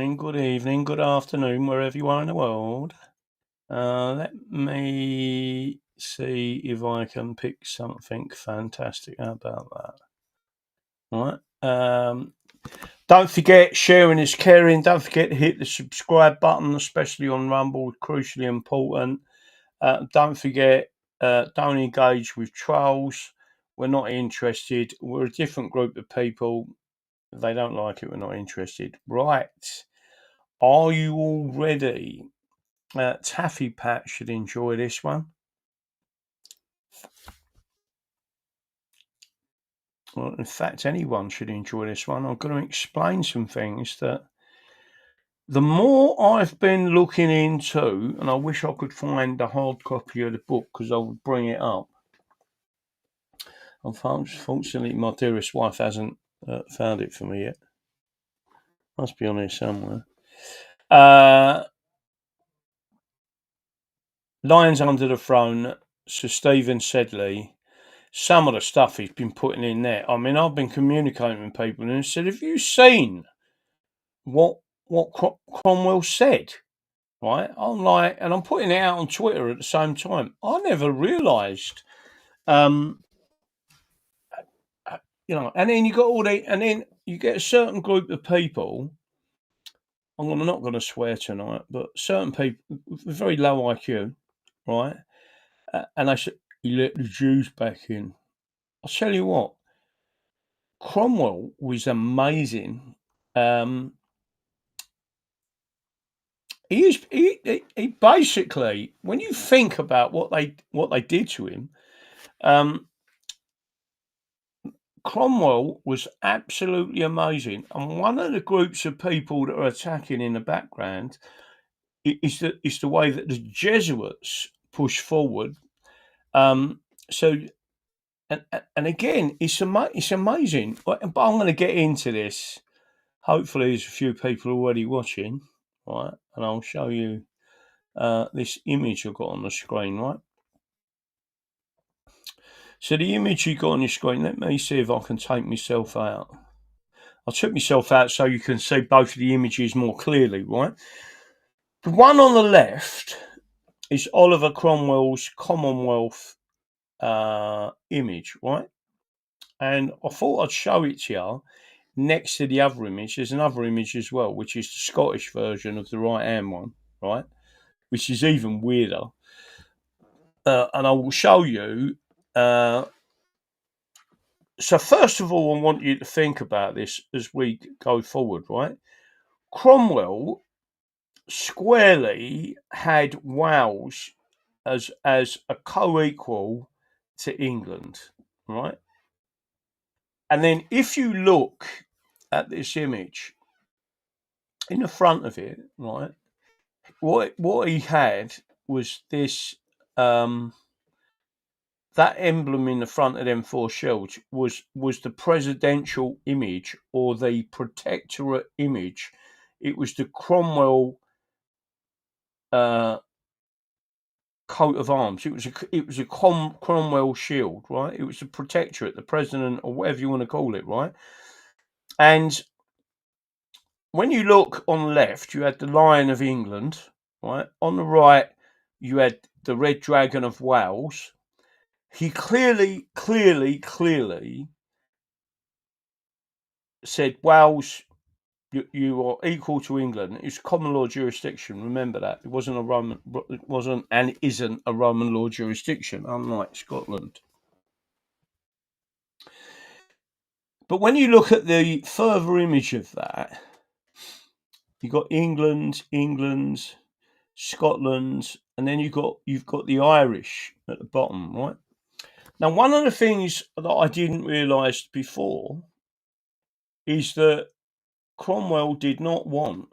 morning, good evening, good afternoon, wherever you are in the world. Let me see if I can pick something fantastic. How about that? Right. Don't forget, sharing is caring. Don't forget to hit the subscribe button, especially on Rumble, crucially important. Don't forget, don't engage with trolls. We're not interested. We're a different group of people. If they don't like it, we're not interested. Right. Are you all ready? Taffy Pat should enjoy this one. Well, in fact, anyone should enjoy this one. I'm going to explain some things that the more I've been looking into, and I wish I could find the hard copy of the book because I would bring it up. Unfortunately, my dearest wife hasn't found it for me yet. Must be on here somewhere. Lions Under the Throne, Sir Stephen Sedley. Some of the stuff he's been putting in there. I mean, I've been communicating with people and said, "Have you seen what Cromwell said?" Right? I'm like, and I'm putting it out on Twitter at the same time. I never realised, and then you got and then you get a certain group of people. I'm not going to swear tonight, but certain people with very low IQ, right? And they said, "You let the Jews back in." I'll tell you what, Cromwell was amazing. He basically, when you think about what they did to him, Cromwell was absolutely amazing. And one of the groups of people that are attacking in the background is the way that the Jesuits push forward. So and again, it's amazing. But I'm going to get into this. Hopefully, there's a few people already watching, right? And I'll show you this image I've got on the screen, right? So the image you got on your screen, let me see if I can take myself out. I took myself out so you can see both of the images more clearly, right? The one on the left is Oliver Cromwell's Commonwealth image, right? And I thought I'd show it to you next to the other image. There's another image as well, which is the Scottish version of the right-hand one, right? Which is even weirder. And I will show you. So first of all, I want you to think about this as we go forward, right? Cromwell squarely had Wales as a co-equal to England, right? And then if you look at this image in the front of it, right, what he had was this that emblem in the front of them four shells was the presidential image or the protectorate image. It was the Cromwell coat of arms. It was a Cromwell shield, right? It was the protectorate, the president, or whatever you want to call it, right? And when you look on the left, you had the Lion of England, right? On the right, you had the Red Dragon of Wales. He clearly said Wales, you are equal to England. It's common law jurisdiction. Remember that it wasn't and isn't a Roman law jurisdiction, unlike Scotland. But when you look at the further image of that, you've got England, Scotland, and then you've got the Irish at the bottom, right? Now, one of the things that I didn't realise before is that Cromwell did not want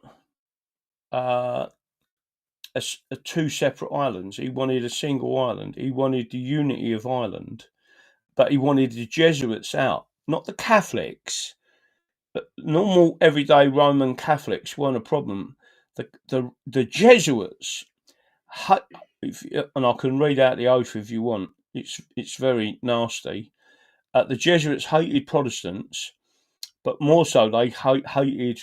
two separate islands. He wanted a single island. He wanted the unity of Ireland, but he wanted the Jesuits out, not the Catholics. But normal, everyday Roman Catholics weren't a problem. The Jesuits, and I can read out the oath if you want. It's very nasty. The Jesuits hated Protestants, but more so they hated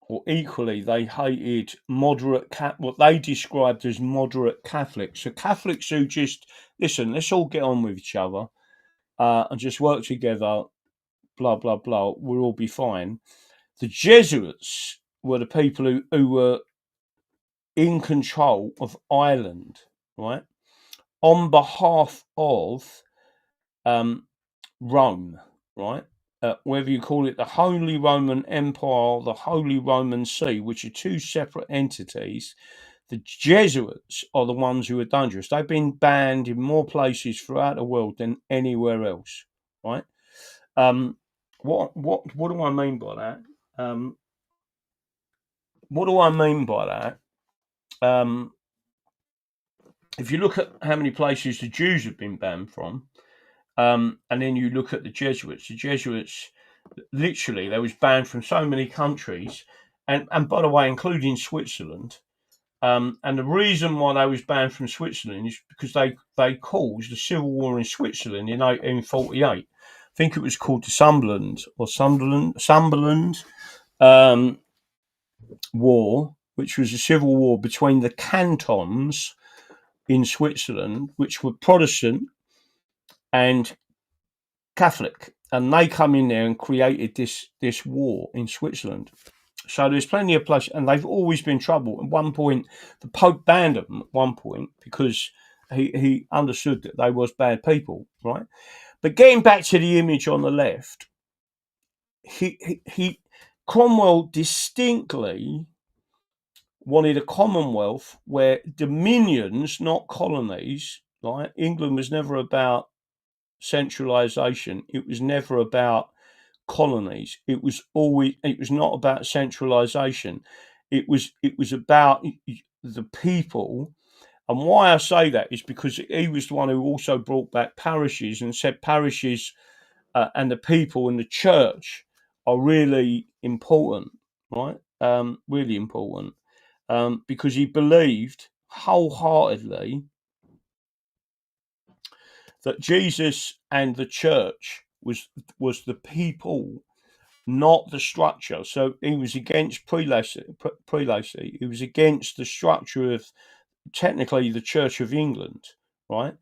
or equally, they hated what they described as moderate Catholics. So Catholics who just listen, let's all get on with each other and just work together. Blah blah blah. We'll all be fine. The Jesuits were the people who were in control of Ireland, right, on behalf of Rome, right? Whether you call it the Holy Roman Empire or the Holy Roman See, which are two separate entities, the Jesuits are the ones who are dangerous. They've been banned in more places throughout the world than anywhere else, right? What do I mean by that? What do I mean by that? If you look at how many places the Jews have been banned from, and then you look at the Jesuits literally they was banned from so many countries, and by the way, including Switzerland. And the reason why they was banned from Switzerland is because they caused a civil war in Switzerland in 1848. I think it was called the Sunderland War, which was a civil war between the cantons in Switzerland, which were Protestant and Catholic, and they come in there and created this war in Switzerland. So there's plenty of places, and they've always been trouble. At one point, the Pope banned them at one point because he understood that they was bad people, right? But getting back to the image on the left, Cromwell distinctly wanted a commonwealth where dominions, not colonies, right? England was never about centralization. It was never about colonies. It was not about centralization. It was about the people. And why I say that is because he was the one who also brought back parishes and said parishes and the people and the church are really important, right? Really important, because he believed wholeheartedly that Jesus and the church was the people, not the structure. So he was against prelacy. He was against the structure of technically the Church of England, right?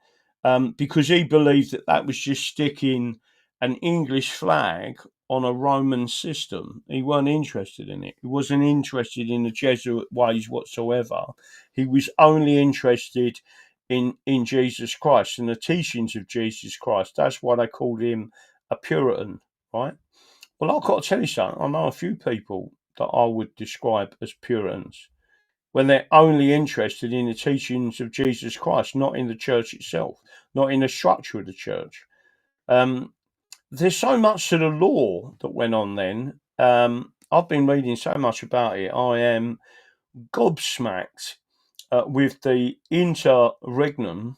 Because he believed that was just sticking an English flag on a Roman system. He weren't interested in it. He wasn't interested in the Jesuit ways whatsoever. He was only interested in Jesus Christ and the teachings of Jesus Christ. That's why they called him a Puritan, right? Well, I've got to tell you something. I know a few people that I would describe as Puritans when they're only interested in the teachings of Jesus Christ, not in the church itself, not in the structure of the church. There's so much to the law that went on then. I've been reading so much about it. I am gobsmacked with the interregnum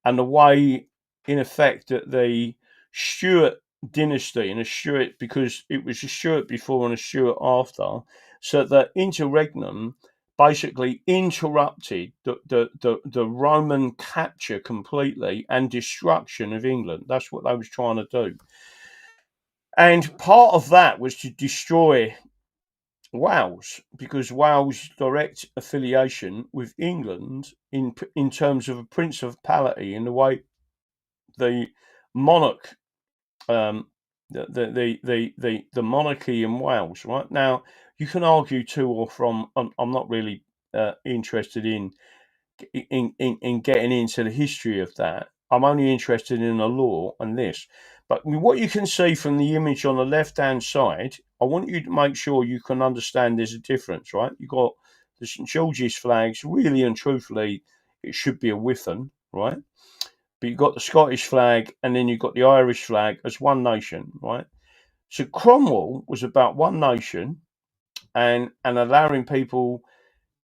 and the way, in effect, that the Stuart dynasty and a Stuart, because it was a Stuart before and a Stuart after, so the interregnum basically interrupted the Roman capture completely and destruction of England. That's what they was trying to do. And part of that was to destroy Wales, because Wales' direct affiliation with England in terms of a principality, in the way the monarch, the monarchy in Wales. Right now, you can argue to or from. I'm not really interested in getting into the history of that. I'm only interested in the law and this. But what you can see from the image on the left-hand side, I want you to make sure you can understand there's a difference, right? You've got the St. George's flags. Really and truthfully, it should be a Whiffen, right? But you've got the Scottish flag and then you've got the Irish flag as one nation, right? So Cromwell was about one nation and allowing people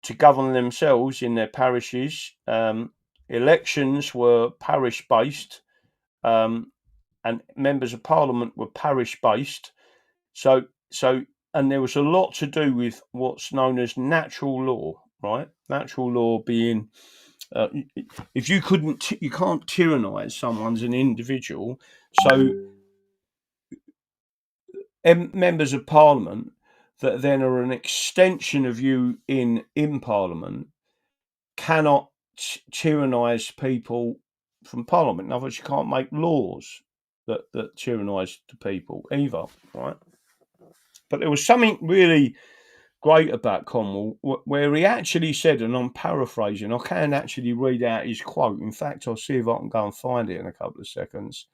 to govern themselves in their parishes. Elections were parish based, and members of parliament were parish based. So, and there was a lot to do with what's known as natural law, right? Natural law being, if you you can't tyrannize someone as an individual. So, members of parliament, that then are an extension of you in Parliament cannot tyrannise people from Parliament. In other words, you can't make laws that tyrannise the people either, right? But there was something really great about Cromwell where he actually said, and I'm paraphrasing, I can actually read out his quote. In fact, I'll see if I can go and find it in a couple of seconds.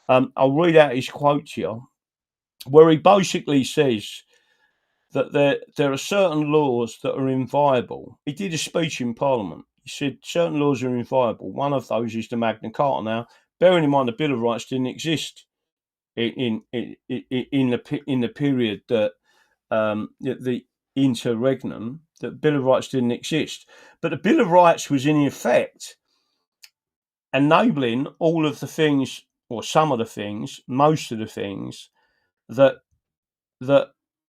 I'll read out his quote here, where he basically says that there are certain laws that are inviolable. He did a speech in Parliament. He said certain laws are inviolable. One of those is the Magna Carta. Now, bearing in mind the Bill of Rights didn't exist in the period that the interregnum, the Bill of Rights didn't exist, but the Bill of Rights was in effect enabling all of the things, or some of the things, most of the things that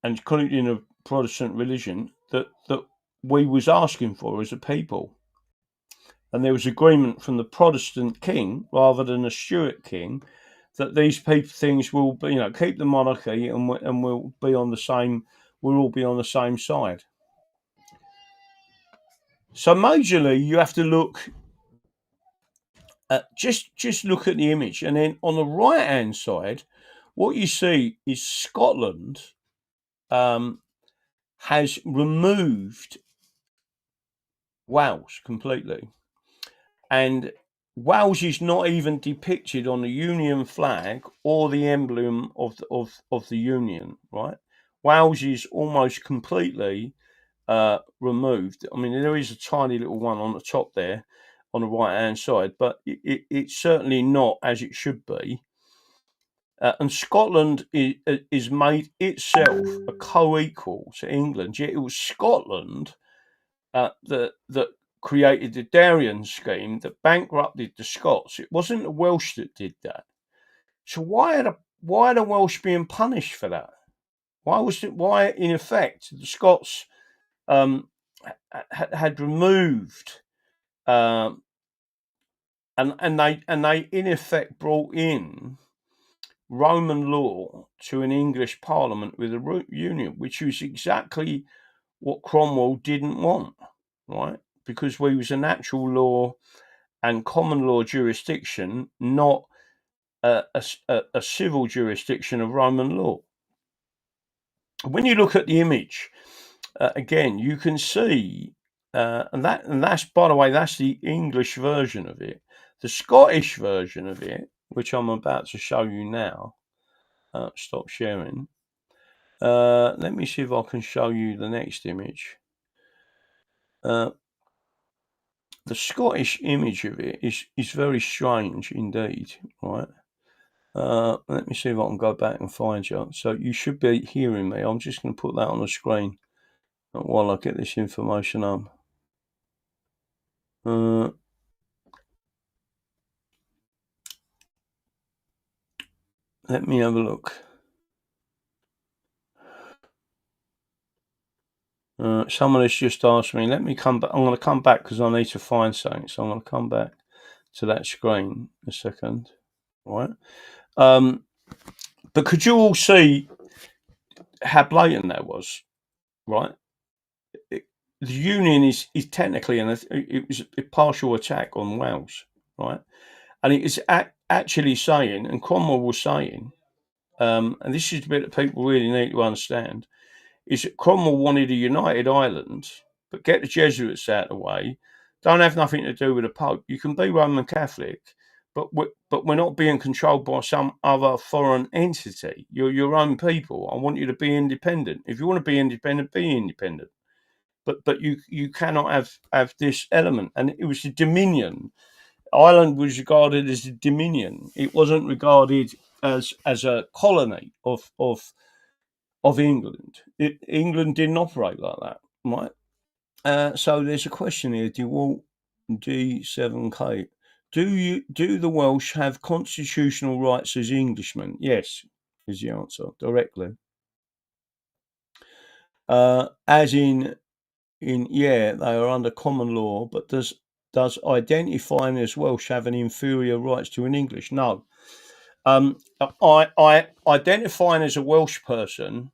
and including the Protestant religion that we was asking for as a people. And there was agreement from the Protestant king rather than the Stuart king that these things will be, keep the monarchy and we'll be on the same. We'll all be on the same side. So majorly, you have to look at just look at the image, and then on the right hand side, what you see is Scotland has removed Wales completely, and Wales is not even depicted on the Union flag or the emblem of the Union. Right, Wales is almost completely removed. I mean, there is a tiny little one on the top there on the right hand side, but it's certainly not as it should be. And Scotland is made itself a co-equal to England. Yet it was Scotland that created the Darien scheme that bankrupted the Scots. It wasn't the Welsh that did that. So why are the Welsh being punished for that? Why in effect the Scots had removed and they in effect brought in Roman law to an English Parliament with a union, which was exactly what Cromwell didn't want, right? Because we was a natural law and common law jurisdiction, not a civil jurisdiction of Roman law. When you look at the image, again, you can see, and that's, by the way, that's the English version of it. The Scottish version of it, which I'm about to show you now. Stop sharing. Let me see if I can show you the next image. The Scottish image of it is very strange indeed, right? Let me see if I can go back and find you. So you should be hearing me. I'm just going to put that on the screen while I get this information up. Let me have a look. Someone has just asked me. Let me come back. I'm going to come back because I need to find something. So I'm going to come back to that screen a second. Right. But could you all see how blatant that was? Right. The Union is technically, and it was a partial attack on Wales. Right. And it is actually saying, and Cromwell was saying, and this is the bit that people really need to understand, is that Cromwell wanted a united Ireland, but get the Jesuits out of the way. Don't have nothing to do with the Pope. You can be Roman Catholic, but we're not being controlled by some other foreign entity. You're your own people. I want you to be independent. If you want to be independent, be independent. But you cannot have this element. And it was the Dominion. Ireland was regarded as a Dominion. It wasn't regarded as a colony of England. England didn't operate like that, right? So there's a question here. DeWalt D7K. Do the Welsh have constitutional rights as Englishmen? Yes, is the answer directly. As in yeah, they are under common law, but does identifying as Welsh have an inferior rights to an English? No. I identifying as a Welsh person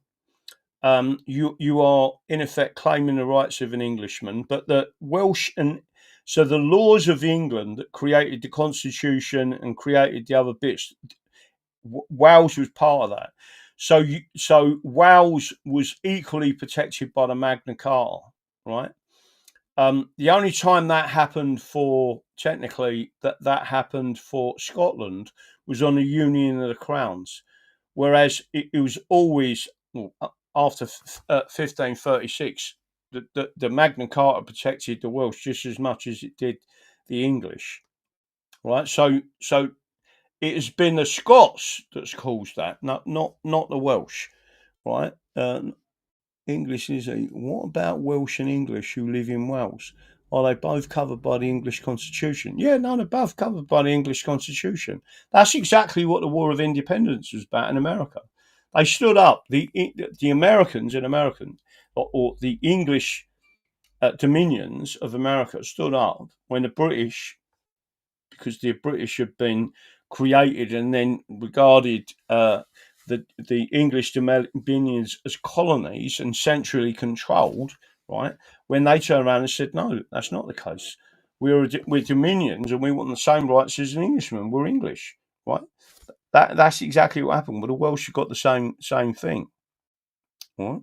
you are in effect claiming the rights of an Englishman. But the Welsh and so the laws of England that created the Constitution and created the other bits, Wales was part of that. So Wales was equally protected by the Magna Carta, right? The only time that happened for technically that happened for Scotland was on the Union of the Crowns, whereas it was always after 1536 the Magna Carta protected the Welsh just as much as it did the English, right? So it has been the Scots that's caused that, not the Welsh, right? English is a. What about Welsh and English who live in Wales? Are they both covered by the English Constitution? Yeah, no, they're both covered by the English Constitution. That's exactly what the War of Independence was about in America. They stood up. The Americans in America, or the English dominions of America, stood up when the British, because the British had been created and then regarded the English dominions as colonies and centrally controlled, right? When they turned around and said, no, that's not the case. We're dominions and we want the same rights as an Englishman. We're English, right? That's exactly what happened. But the Welsh got the same thing, right?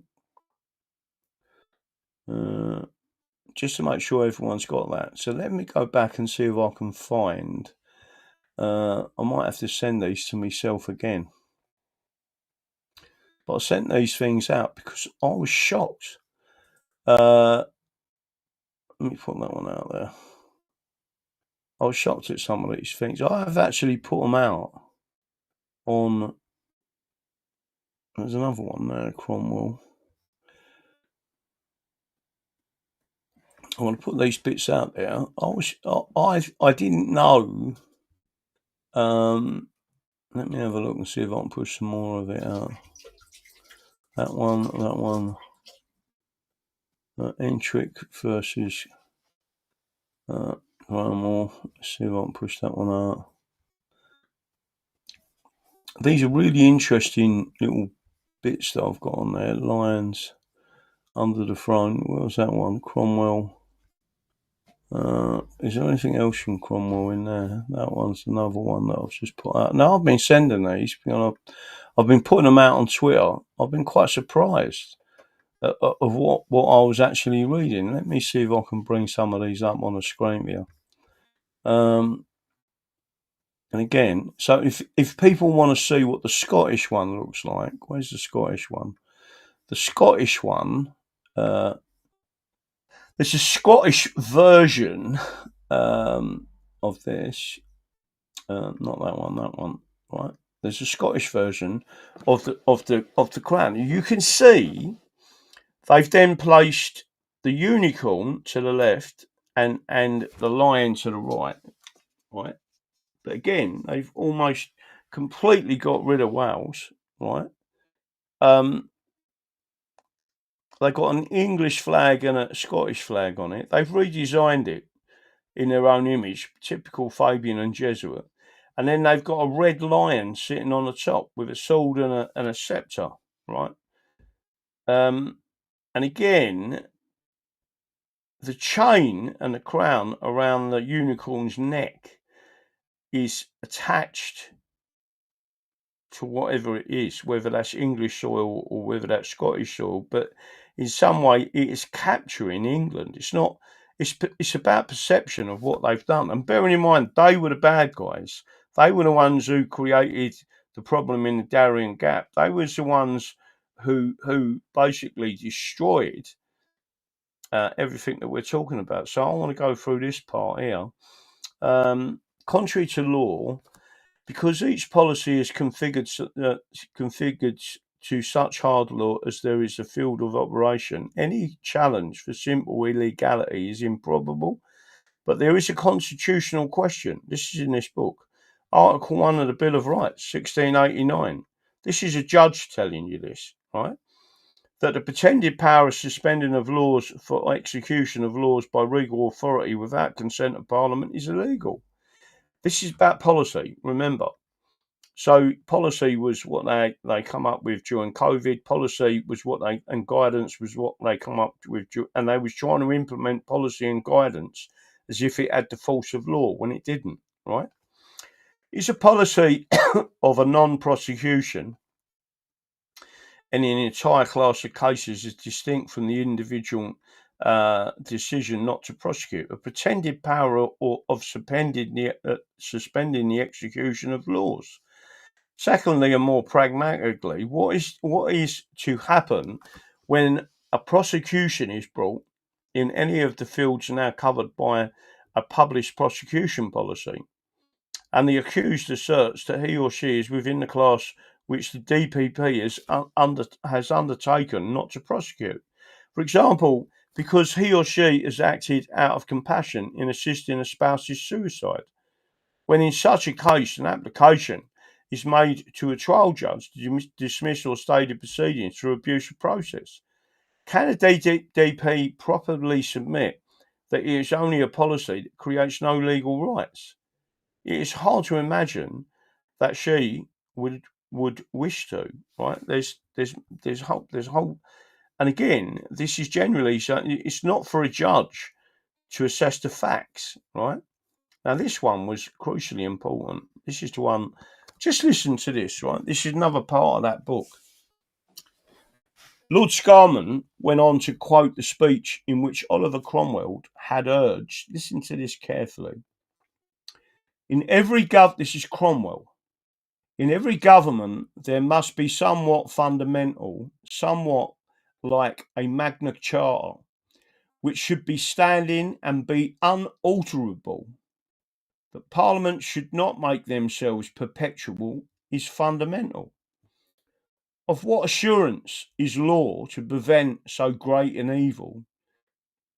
Just to make sure everyone's got that. So let me go back and see if I can find. I might have to send these to myself again. But I sent these things out because I was shocked. Let me put that one out there. I was shocked at some of these things. I have actually put them out on. There's another one there, Cromwell. I want to put these bits out there. I didn't know. Let me have a look and see if I can push some more of it out. That one. Entric versus Cromwell. Let's see if I can push that one out. These are really interesting little bits that I've got on there. Lions under the throne. What was that one? Cromwell. Is there anything else from Cromwell in there? That one's another one that I've just put out. Now, I've been sending these. I've been putting them out on Twitter. I've been quite surprised of what I was actually reading. Let me see if I can bring some of these up on the screen here. And again, so if people want to see what the Scottish one looks like, where's the Scottish one? The Scottish one, there's a Scottish version of this. Not that one, right? There's a Scottish version of the crown. You can see they've then placed the unicorn to the left and the lion to the right, right? But again, they've almost completely got rid of Wales, right? They've got an English flag and a Scottish flag on it. They've redesigned it in their own image, typical Fabian and Jesuit. And then they've got a red lion sitting on the top with a sword and a scepter, right? And again, the chain and the crown around the unicorn's neck is attached to whatever it is, whether that's English soil or whether that's Scottish soil, but in some way it is capturing England. It's not. It's about perception of what they've done. And bearing in mind, they were the bad guys. They were the ones who created the problem in the Darien Gap. They were the ones who basically destroyed everything that we're talking about. So I want to go through this part here. Contrary to law, because each policy is configured to such hard law as there is a field of operation, any challenge for simple illegality is improbable. But there is a constitutional question. This is in this book. Article 1 of the Bill of Rights, 1689. This is a judge telling you this, right? That the pretended power of suspending of laws for execution of laws by regal authority without consent of Parliament is illegal. This is about policy, remember. So policy was what they come up with during COVID. Policy was what they, and guidance was what they come up with, and they was trying to implement policy and guidance as if it had the force of law when it didn't. Right? It's a policy of a non-prosecution in an entire class of cases is distinct from the individual decision not to prosecute, a pretended power of suspending the execution of laws. Secondly, and more pragmatically, what is to happen when a prosecution is brought in any of the fields now covered by a published prosecution policy, and the accused asserts that he or she is within the class which the DPP has undertaken not to prosecute. For example, because he or she has acted out of compassion in assisting a spouse's suicide, when in such a case an application is made to a trial judge to dismiss or stay the proceedings through abuse of process. Can a DP properly submit that it is only a policy that creates no legal rights? It is hard to imagine that she would wish to. Right? There's whole, and again, this is generally so. It's not for a judge to assess the facts. Right? Now, this one was crucially important. This is the one. Just listen to this. Right? This is another part of that book. Lord Scarman went on to quote the speech in which Oliver Cromwell had urged. Listen to this carefully. This is Cromwell. In every government, there must be somewhat fundamental, somewhat like a Magna Charta, which should be standing and be unalterable. That Parliament should not make themselves perpetual is fundamental. Of what assurance is law to prevent so great an evil,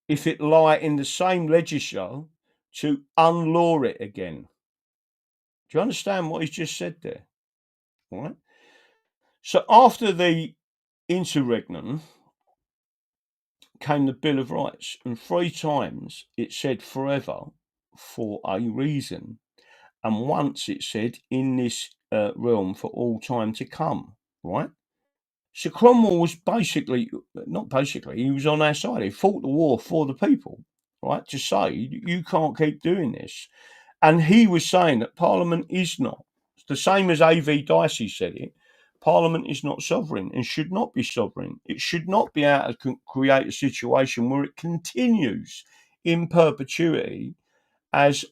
if it lie in the same legislature to unlaw it again? Do you understand what he's just said there? All right. So after the interregnum came the Bill of Rights, and 3 times it said forever for a reason, and once it said in this realm for all time to come. Right. So Cromwell was he was on our side. He fought the war for the people, right? To say you can't keep doing this. And he was saying that Parliament is not, the same as A.V. Dicey said it, Parliament is not sovereign and should not be sovereign. It should not be able to create a situation where it continues in perpetuity as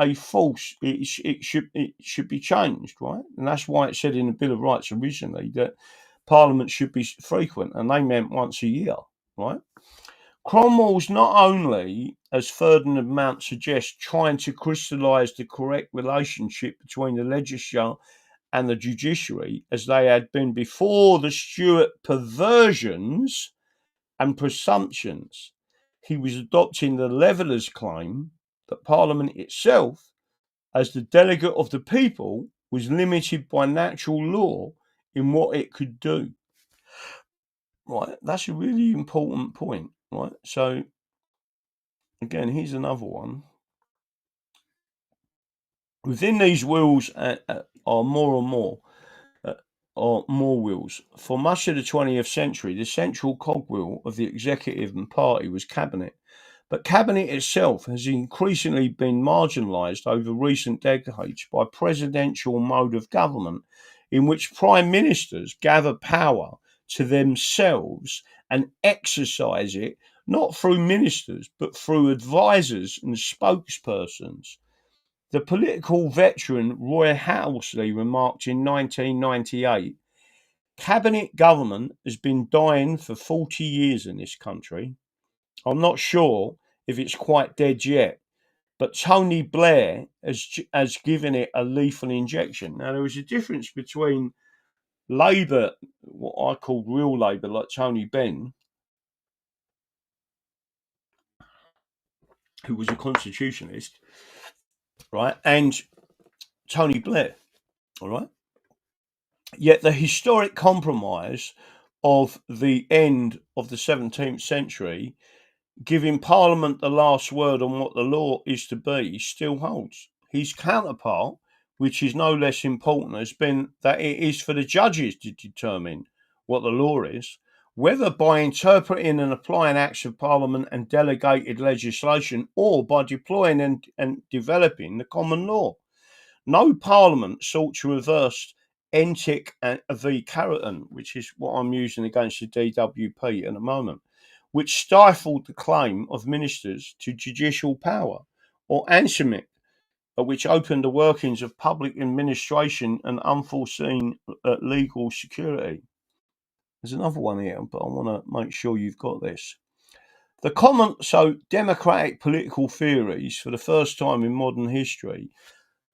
a force. It should be changed, right? And that's why it said in the Bill of Rights originally that Parliament should be frequent, and they meant once a year, right? Cromwell's not only, as Ferdinand Mount suggests, trying to crystallise the correct relationship between the legislature and the judiciary, as they had been before the Stuart perversions and presumptions. He was adopting the leveller's claim that Parliament itself, as the delegate of the people, was limited by natural law in what it could do. Right, that's a really important point, right? So, again, here's another one. Within these wills are more and more, are more wills. For much of the 20th century, the central cogwheel of the executive and party was cabinet. But cabinet itself has increasingly been marginalised over recent decades by presidential mode of government, in which prime ministers gather power to themselves and exercise it not through ministers but through advisors and spokespersons. The political veteran Roy Housley remarked in 1998, "Cabinet government has been dying for 40 years in this country. I'm not sure if it's quite dead yet, but Tony Blair has given it a lethal injection." Now, there was a difference between Labour, what I called real Labour, like Tony Benn, who was a constitutionalist, right, and Tony Blair, all right. Yet the historic compromise of the end of the 17th century, giving Parliament the last word on what the law is to be, still holds. His counterpart which is no less important, has been that it is for the judges to determine what the law is, whether by interpreting and applying acts of Parliament and delegated legislation or by deploying and developing the common law. No Parliament sought to reverse Entick v Carrington, which is what I'm using against the DWP at the moment, which stifled the claim of ministers to judicial power, or Ansimic, which opened the workings of public administration and unforeseen legal security. There's another one here, but I want to make sure you've got this. So democratic political theories, for the first time in modern history,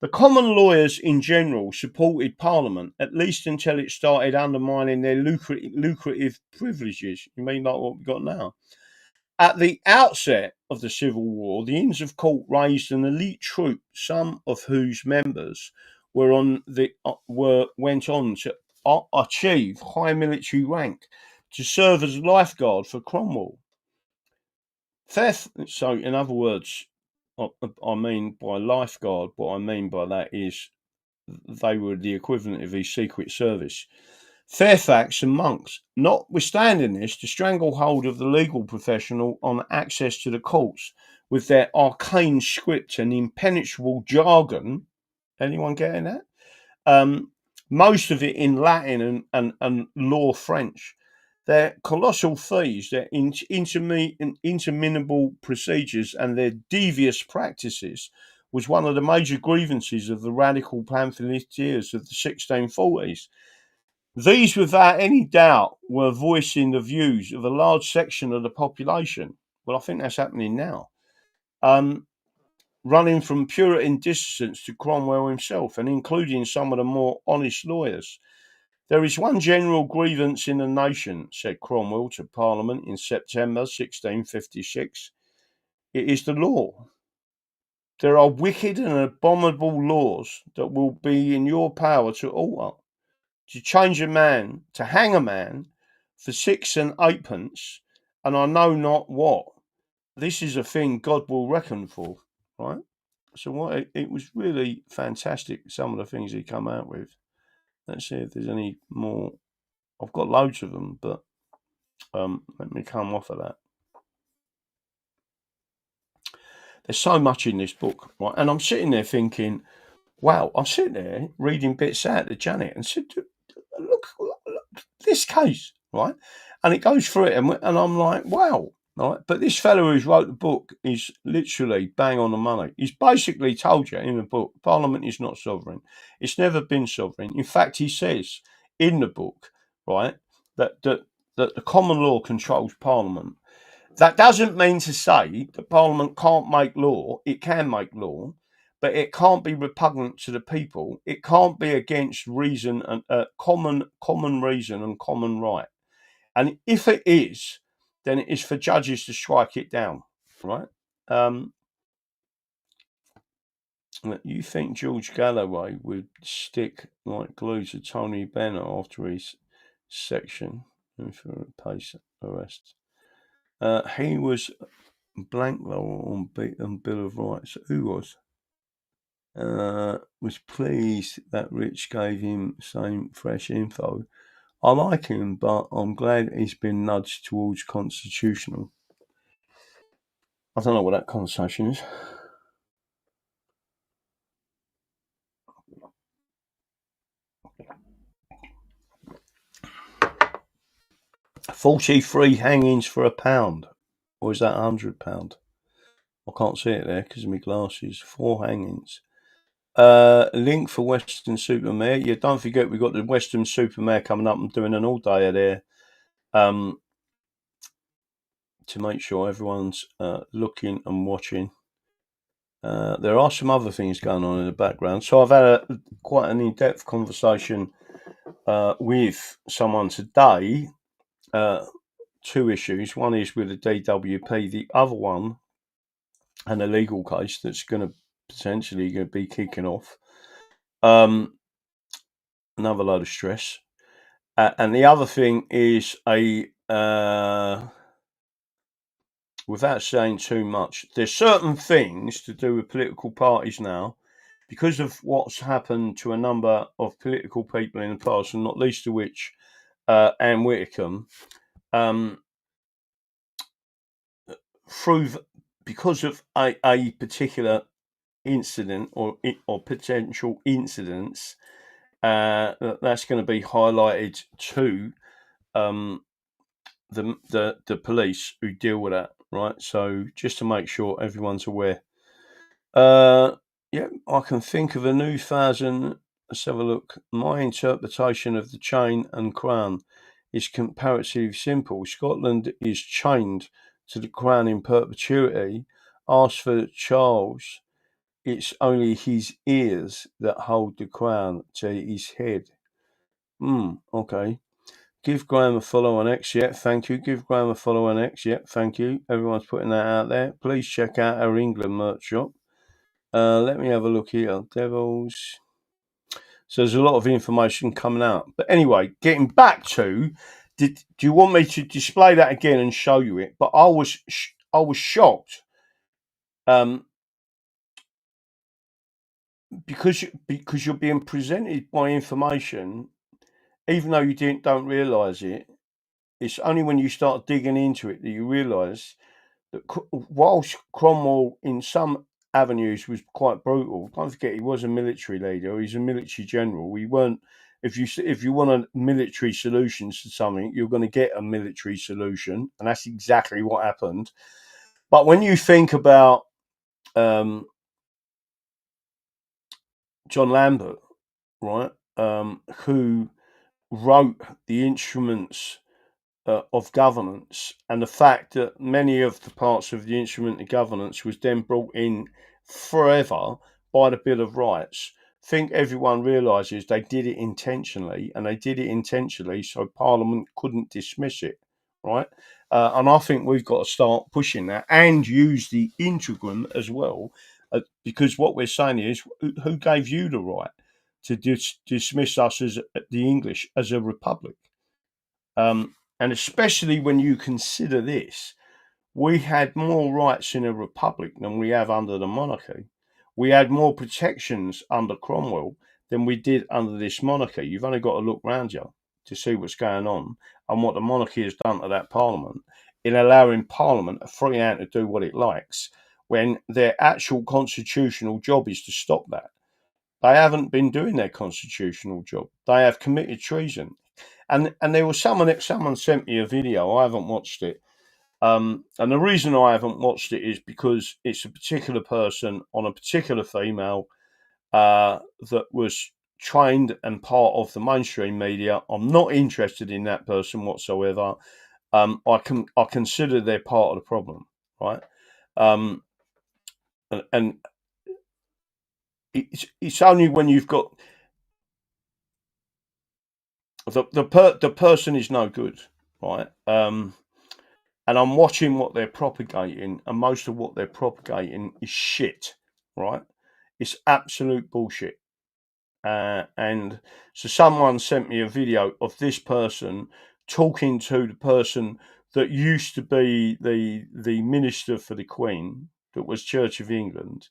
the common lawyers in general supported Parliament, at least until it started undermining their lucrative privileges. You mean like what we've got now? At the outset of the Civil War, the Inns of Court raised an elite troop, some of whose members went on to achieve high military rank to serve as lifeguard for Cromwell. So, in other words, I mean by lifeguard, what I mean by that is they were the equivalent of his secret service. Fairfax and Monks, notwithstanding this, the stranglehold of the legal professional on access to the courts with their arcane script and impenetrable jargon. Anyone getting that? Most of it in Latin and law French. Their colossal fees, their interminable procedures, and their devious practices was one of the major grievances of the radical pamphleteers of the 1640s. These, without any doubt, were voicing the views of a large section of the population. Well, I think that's happening now. Running from Puritan dissidents to Cromwell himself, and including some of the more honest lawyers. There is one general grievance in the nation, said Cromwell to Parliament in September 1656. It is the law. There are wicked and abominable laws that will be in your power to alter, to change a man, to hang a man for 6 and 8 pence, and I know not what. This is a thing God will reckon for, right? So it was really fantastic, some of the things he come out with. Let's see if there's any more. I've got loads of them, but let me come off of that. There's so much in this book, right? And I'm sitting there thinking, wow, I'm sitting there reading bits out to Janet and said, look, this case, right? And it goes through it, and I'm like, wow, right? But this fellow who's wrote the book is literally bang on the money. He's basically told you in the book, Parliament is not sovereign. It's never been sovereign. In fact, he says in the book, right, that the common law controls Parliament. That doesn't mean to say that Parliament can't make law. It can make law, but it can't be repugnant to the people. It can't be against reason and common reason and common right. And if it is, then it is for judges to strike it down, right? You think George Galloway would stick like glue to Tony Benner after his section for a pace arrest? He was blank though on Bill of Rights. Who was? Was pleased that Rich gave him same fresh info. I like him, but I'm glad he's been nudged towards constitutional. I don't know what that conversation is. 43 hangings for £1, or is that £100? I can't see it there because of my glasses. 4 hangings. Link for Western Supermare. Yeah, don't forget we've got the Western Supermare coming up. I'm doing an all-day there to make sure everyone's looking and watching. There are some other things going on in the background. So I've had quite an in-depth conversation with someone today. 2 issues. One is with the DWP. The other one, and a legal case that's going to potentially be kicking off. Another load of stress. And the other thing is without saying too much, there's certain things to do with political parties now, because of what's happened to a number of political people in the past, and not least of which Anne Whitcomb, because of a particular incident or potential incidents, that's going to be highlighted to the police who deal with that, right? So just to make sure everyone's aware. Yeah, I can think of a new thousand. Let's have a look. My interpretation of the chain and crown is comparatively simple. Scotland is chained to the crown in perpetuity. As for Charles, it's only his ears that hold the crown to his head. Okay. Give Graham a follow on X. Yep, thank you. Give Graham a follow on X. Yep, thank you. Everyone's putting that out there. Please check out our England merch shop. Let me have a look here. Devils. So there's a lot of information coming out. But anyway, getting back to, do you want me to display that again and show you it? But I was shocked because you're being presented by information, even though you don't realise it. It's only when you start digging into it that you realise that whilst Cromwell in some avenues was quite brutal, don't forget he was a military leader. He's a military general. We weren't. If you want a military solutions to something, you're going to get a military solution, and that's exactly what happened. But when you think about John Lambert, right, who wrote the instruments of governance, and the fact that many of the parts of the instrument of governance was then brought in forever by the Bill of Rights, I think everyone realises they did it intentionally, and they did it intentionally so Parliament couldn't dismiss it, right? And I think we've got to start pushing that and use the integram as well, because what we're saying is, who gave you the right to dismiss us as the English as a republic? And especially when you consider this, we had more rights in a republic than we have under the monarchy. We had more protections under Cromwell than we did under this monarchy. You've only got to look round you to see what's going on and what the monarchy has done to that parliament in allowing parliament a free hand to do what it likes when their actual constitutional job is to stop that. They haven't been doing their constitutional job. They have committed treason. And there was someone sent me a video. I haven't watched it. And the reason I haven't watched it is because it's a particular person on a particular female that was trained and part of the mainstream media. I'm not interested in that person whatsoever. I consider they're part of the problem, right? And it's only when you've got the person is no good, right? And I'm watching what they're propagating, and most of what they're propagating is shit, right? It's absolute bullshit. And so someone sent me a video of this person talking to the person that used to be the minister for the Queen, that was Church of England,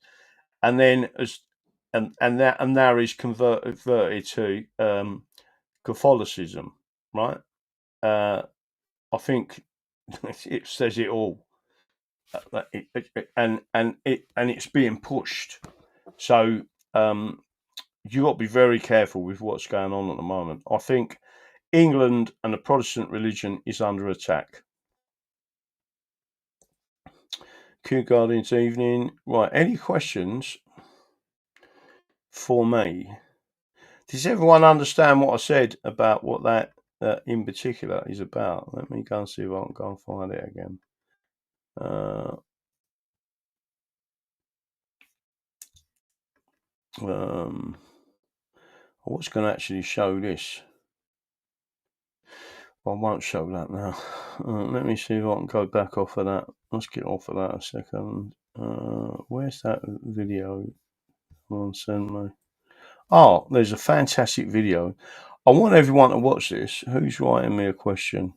and then now he's converted to Catholicism, right? I think it says it all, and it's being pushed. So you got to be very careful with what's going on at the moment. I think England and the Protestant religion is under attack. Kew Guardians evening. Right, any questions for me? Does everyone understand what I said about what that in particular is about? Let me go and see if I can go and find it again. I was going to actually show this. I won't show that now. Let me see if I can go back off of that. Let's get off of that a second. Where's that video? Come on, send me. Oh, there's a fantastic video. I want everyone to watch this. Who's writing me a question?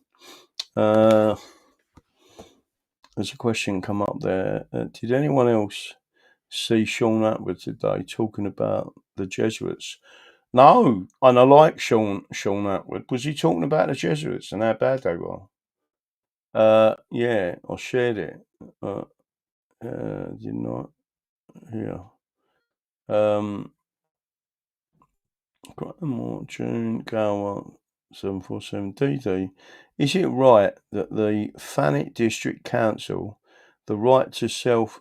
There's a question come up there. Did anyone else see Sean Atwood today talking about the Jesuits. No, and I like Sean Atwood. Was he talking about the Jesuits and how bad they were? Yeah, I shared it. Did not. Yeah. More June Gower 747 DD. Is it right that the Thanet District Council, the right to sell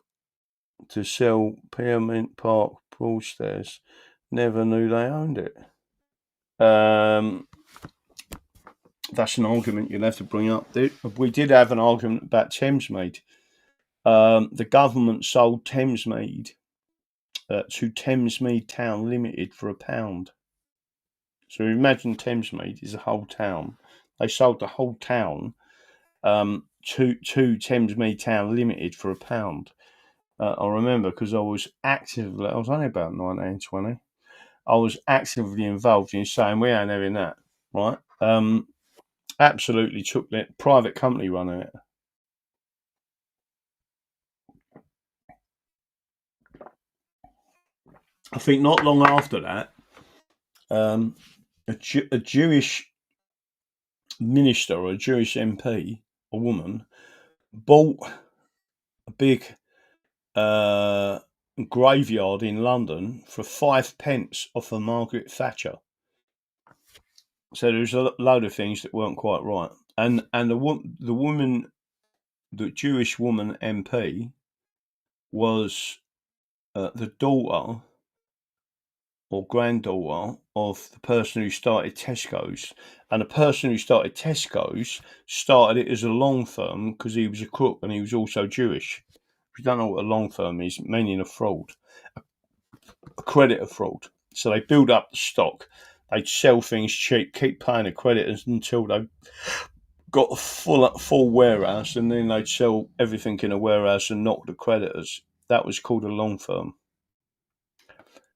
Pearmint Park Broadstairs, never knew they owned it? That's an argument you'll have to bring up. We did have an argument about Thamesmead. The government sold Thamesmead to Thamesmead Town Limited for £1. So imagine Thamesmead is a whole town. They sold the whole town to Thamesmead Town Limited for £1. I remember because I was only about 19, 20. I was actively involved in saying we ain't having that, right? Absolutely took that private company running it. I think not long after that, a Jewish minister or a Jewish MP, a woman, bought a big graveyard in London for 5 pence off of Margaret Thatcher. So there was a load of things that weren't quite right. And the woman, the Jewish woman MP, was the daughter or granddaughter of the person who started Tesco's. And the person who started Tesco's started it as a long firm because he was a crook and he was also Jewish. If you don't know what a long firm is, meaning a fraud, a creditor fraud. So they build up the stock, they'd sell things cheap, keep paying the creditors until they got a full warehouse, and then they'd sell everything in a warehouse and knock the creditors. That was called a long firm.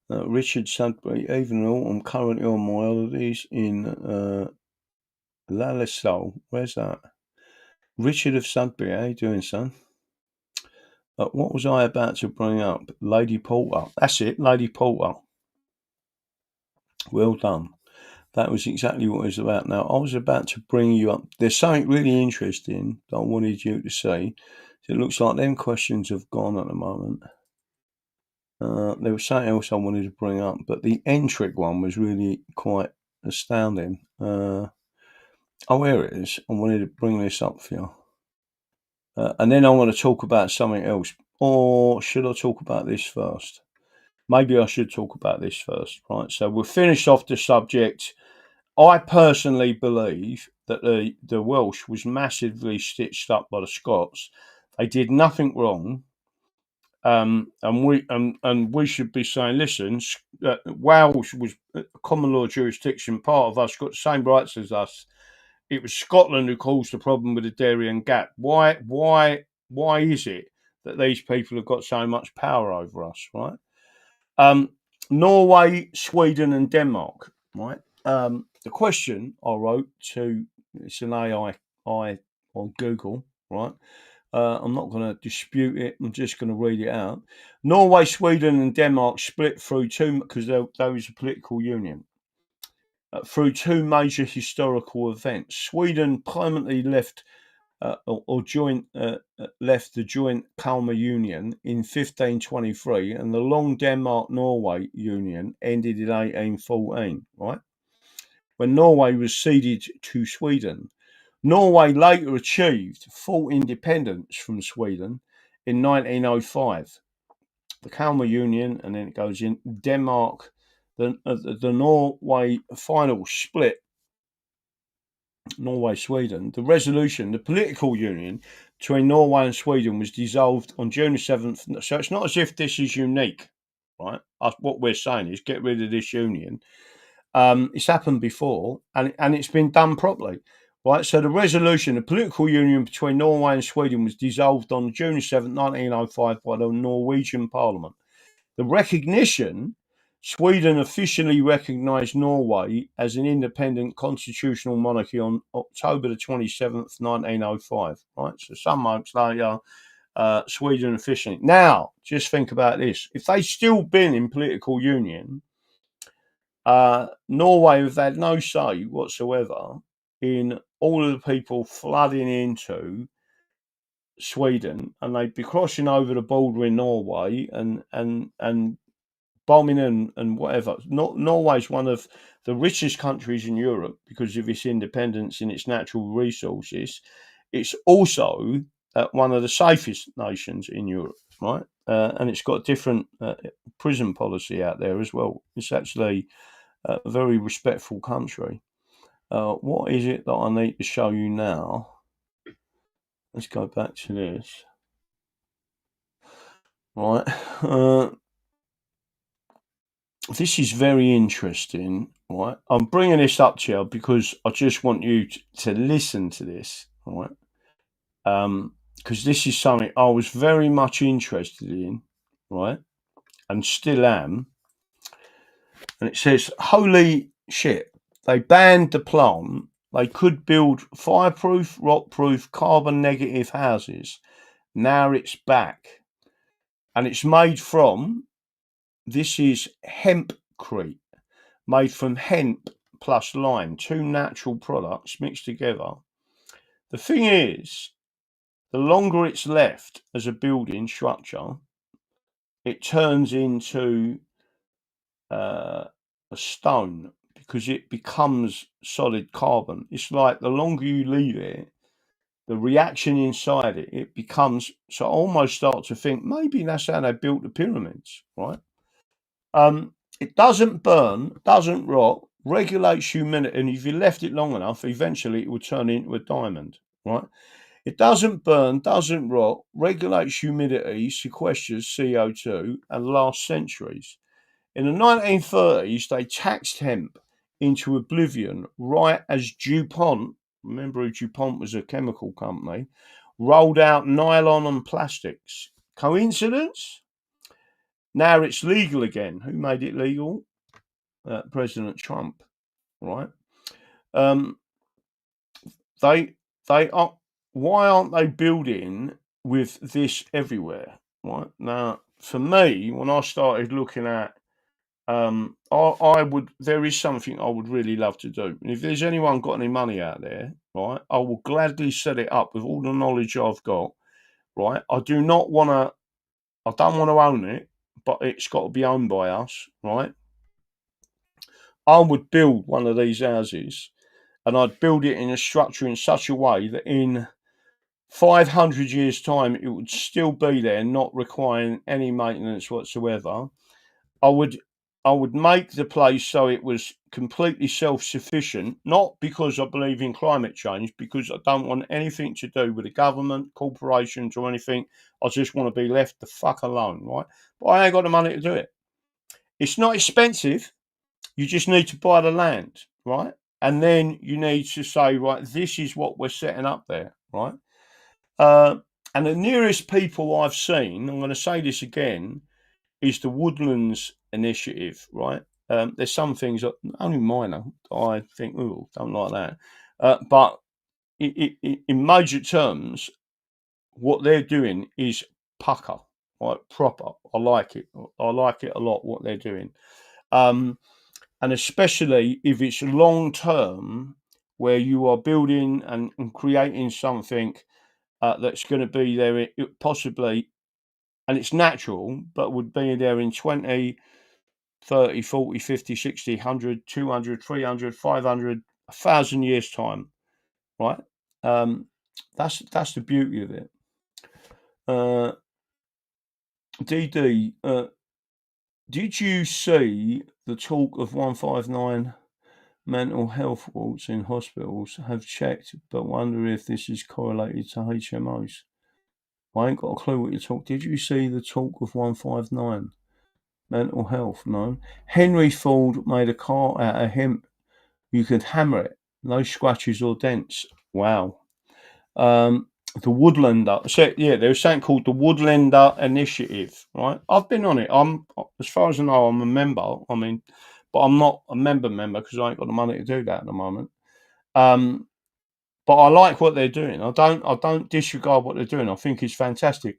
Richard Sudbury, even though I'm currently on my holidays in La La Salle. Where's that? Richard of Sudbury, how you doing, son? What was I about to bring up? Lady Porter. That's it, Lady Porter. Well done. That was exactly what it was about. Now, I was about to bring you up. There's something really interesting that I wanted you to see. It looks like them questions have gone at the moment. There was something else I wanted to bring up, but the Entric one was really quite astounding. Here it is. I wanted to bring this up for you. And then I want to talk about something else. Or should I talk about this first? Maybe I should talk about this first, right? So we'll finish off the subject. I personally believe that the Welsh was massively stitched up by the Scots. They did nothing wrong. And we should be saying, listen, Wales was a common law jurisdiction, part of us, got the same rights as us. It was Scotland who caused the problem with the Darien Gap. Why is it that these people have got so much power over us, right? Norway, Sweden, and Denmark, right? The question I wrote to, it's an AI on Google, right? I'm not going to dispute it. I'm just going to read it out. Norway, Sweden, and Denmark split through two, because there was a political union, through two major historical events. Sweden permanently left left the joint Kalmar Union in 1523, and the long Denmark-Norway Union ended in 1814, right? When Norway was ceded to Sweden. Norway later achieved full independence from Sweden in 1905. The Kalmar Union, and then it goes in Denmark. The Norway final split, Norway-Sweden. The resolution, the political union between Norway and Sweden was dissolved on June 7th. So it's not as if this is unique, right? What we're saying is get rid of this union. It's happened before, and it's been done properly. Right, so the resolution, the political union between Norway and Sweden was dissolved on June 7, 1905 by the Norwegian Parliament. The recognition, Sweden officially recognised Norway as an independent constitutional monarchy on October the 27th, 1905. Right, so some months later, Sweden officially. Now, just think about this. If they'd still been in political union, Norway have had no say whatsoever in all of the people flooding into Sweden, and they'd be crossing over the border in Norway and bombing and whatever. Norway's one of the richest countries in Europe because of its independence and its natural resources. It's also one of the safest nations in Europe, right? And it's got a different prison policy out there as well. It's actually a very respectful country. What is it that I need to show you now? Let's go back to this. Right. This is very interesting, right? I'm bringing this up to you because I just want you to listen to this, right? Because this is something I was very much interested in, right? And still am. And it says, holy shit, they banned the plant. They could build fireproof, rockproof, carbon negative houses. Now it's back. And it's made from, this is hempcrete, made from hemp plus lime, two natural products mixed together. The thing is, the longer it's left as a building structure, it turns into a stone because it becomes solid carbon. It's like the longer you leave it, the reaction inside it, it becomes, so I almost start to think maybe that's how they built the pyramids, right? It doesn't burn, doesn't rot, regulates humidity, and if you left it long enough, eventually it will turn into a diamond, right? It doesn't burn, doesn't rot, regulates humidity, sequesters CO2, and lasts centuries. In the 1930s, they taxed hemp into oblivion right as DuPont, remember who DuPont was, a chemical company, rolled out nylon and plastics. Coincidence? Now it's legal again. Who made it legal? President Trump, right? They are. Why aren't they building with this everywhere? Right now, for me, when I started looking at, I would. There is something I would really love to do. And if there's anyone got any money out there, right, I will gladly set it up with all the knowledge I've got. Right, I do not want to. I don't want to own it, but it's got to be owned by us, right? I would build one of these houses and I'd build it in a structure in such a way that in 500 years' time it would still be there, not requiring any maintenance whatsoever. I would make the place so it was completely self-sufficient, not because I believe in climate change, because I don't want anything to do with the government, corporations or anything. I just want to be left the fuck alone, right? But I ain't got the money to do it. It's not expensive. You just need to buy the land, right? And then you need to say, right, this is what we're setting up there, right? And the nearest people I've seen, I'm going to say this again, is the Woodlands Initiative, right? There's some things that only minor, I think, oh, don't like that. But in major terms, what they're doing is pucker, right? Proper. I like it. I like it a lot, what they're doing. And especially if it's long term, where you are building and creating something that's going to be there possibly, and it's natural, but would be there in 20, 30, 40, 50, 60, 100, 200, 300, 500, 1,000 years' time, right? That's the beauty of it. DD, did you see the talk of 159 mental health wards in hospitals? Have checked, but wonder if this is correlated to HMOs. I ain't got a clue what you're talking. Did you see the talk of 159 mental health? No. Henry Ford made a car out of hemp. You could hammer it, no scratches or dents. Wow. The Woodlander. So yeah, there's something called the Woodlander Initiative, right? I've been on it. I'm, as far as I know, I'm a member. I mean, but I'm not a member because I ain't got the money to do that at the moment. But I like what they're doing. I don't disregard what they're doing. I think it's fantastic.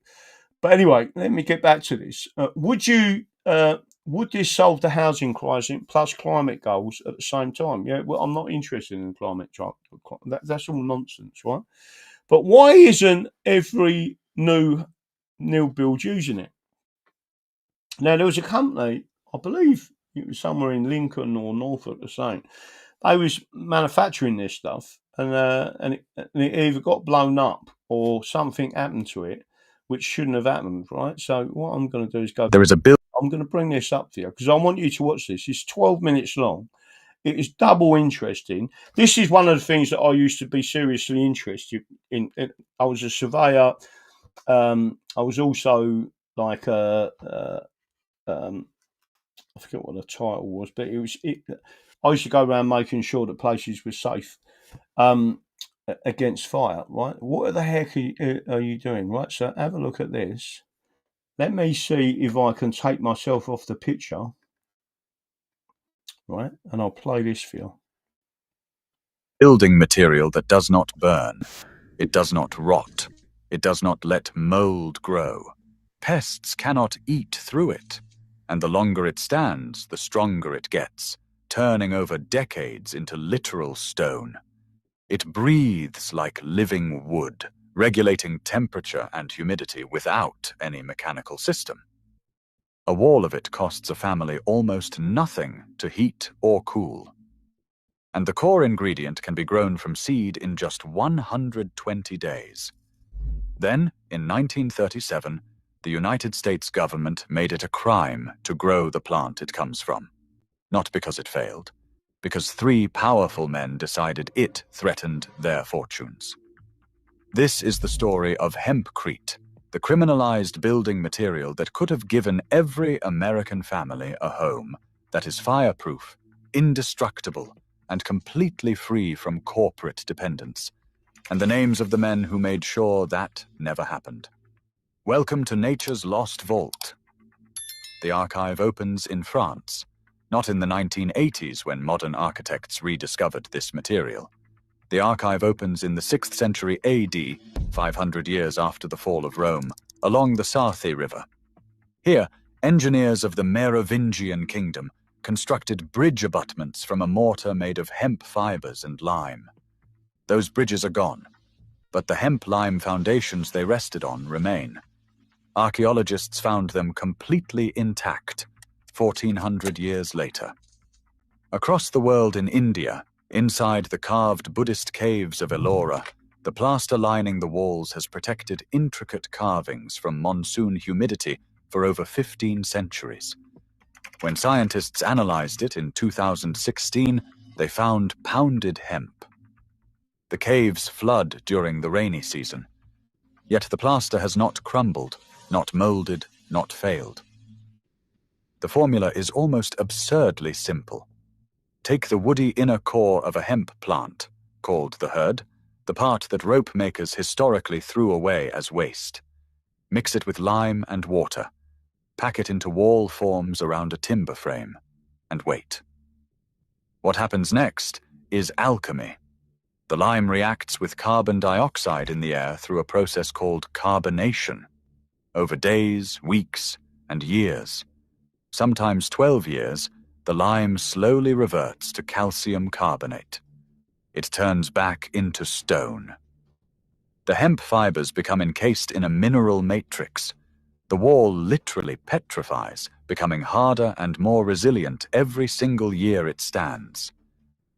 But anyway, let me get back to this. Would this solve the housing crisis plus climate goals at the same time? Yeah, well, I'm not interested in climate change. That's all nonsense, right? But why isn't every new build using it? Now, there was a company, I believe it was somewhere in Lincoln or Norfolk, the same. They was manufacturing this stuff, and it either got blown up or something happened to it, which shouldn't have happened, right? So what I'm going to do is go. There is a bill. I'm going to bring this up for you because I want you to watch this. It's 12 minutes long. It is double interesting. This is one of the things that I used to be seriously interested in. I was a surveyor. I was also like I forget what the title was, but I used to go around making sure that places were safe against fire. Right? What the heck are you doing? Right. So have a look at this. Let me see if I can take myself off the picture. Right, and I'll play this for you. Building material that does not burn. It does not rot. It does not let mold grow. Pests cannot eat through it. And the longer it stands, the stronger it gets, turning over decades into literal stone. It breathes like living wood, regulating temperature and humidity without any mechanical system. A wall of it costs a family almost nothing to heat or cool. And the core ingredient can be grown from seed in just 120 days. Then, in 1937, the United States government made it a crime to grow the plant it comes from. Not because it failed, because 3 powerful men decided it threatened their fortunes. This is the story of hempcrete, the criminalized building material that could have given every American family a home that is fireproof, indestructible, and completely free from corporate dependence, and the names of the men who made sure that never happened. Welcome to Nature's Lost Vault. The archive opens in France, not in the 1980s when modern architects rediscovered this material. The archive opens in the 6th century AD, 500 years after the fall of Rome, along the Sarthe River. Here, engineers of the Merovingian kingdom constructed bridge abutments from a mortar made of hemp fibers and lime. Those bridges are gone, but the hemp-lime foundations they rested on remain. Archaeologists found them completely intact 1,400 years later. Across the world in India, inside the carved Buddhist caves of Ellora, the plaster lining the walls has protected intricate carvings from monsoon humidity for over 15 centuries. When scientists analyzed it in 2016, they found pounded hemp. The caves flood during the rainy season, yet the plaster has not crumbled, not molded, not failed. The formula is almost absurdly simple. Take the woody inner core of a hemp plant, called the hurd, the part that rope makers historically threw away as waste. Mix it with lime and water. Pack it into wall forms around a timber frame, and wait. What happens next is alchemy. The lime reacts with carbon dioxide in the air through a process called carbonation. Over days, weeks, and years, sometimes 12 years, the lime slowly reverts to calcium carbonate. It turns back into stone. The hemp fibers become encased in a mineral matrix. The wall literally petrifies, becoming harder and more resilient every single year it stands.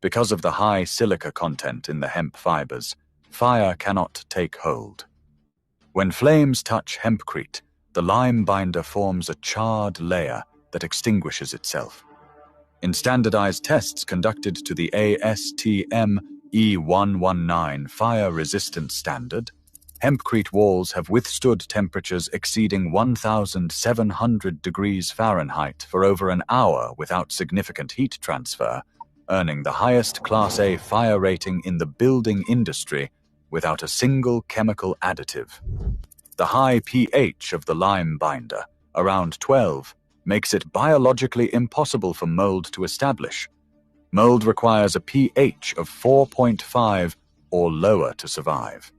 Because of the high silica content in the hemp fibers, fire cannot take hold. When flames touch hempcrete, the lime binder forms a charred layer that extinguishes itself. In standardized tests conducted to the ASTM E119 fire resistance standard, hempcrete walls have withstood temperatures exceeding 1,700 degrees Fahrenheit for over an hour without significant heat transfer, earning the highest Class A fire rating in the building industry without a single chemical additive. The high pH of the lime binder, around 12, makes it biologically impossible for mold to establish. Mold requires a pH of 4.5 or lower to survive.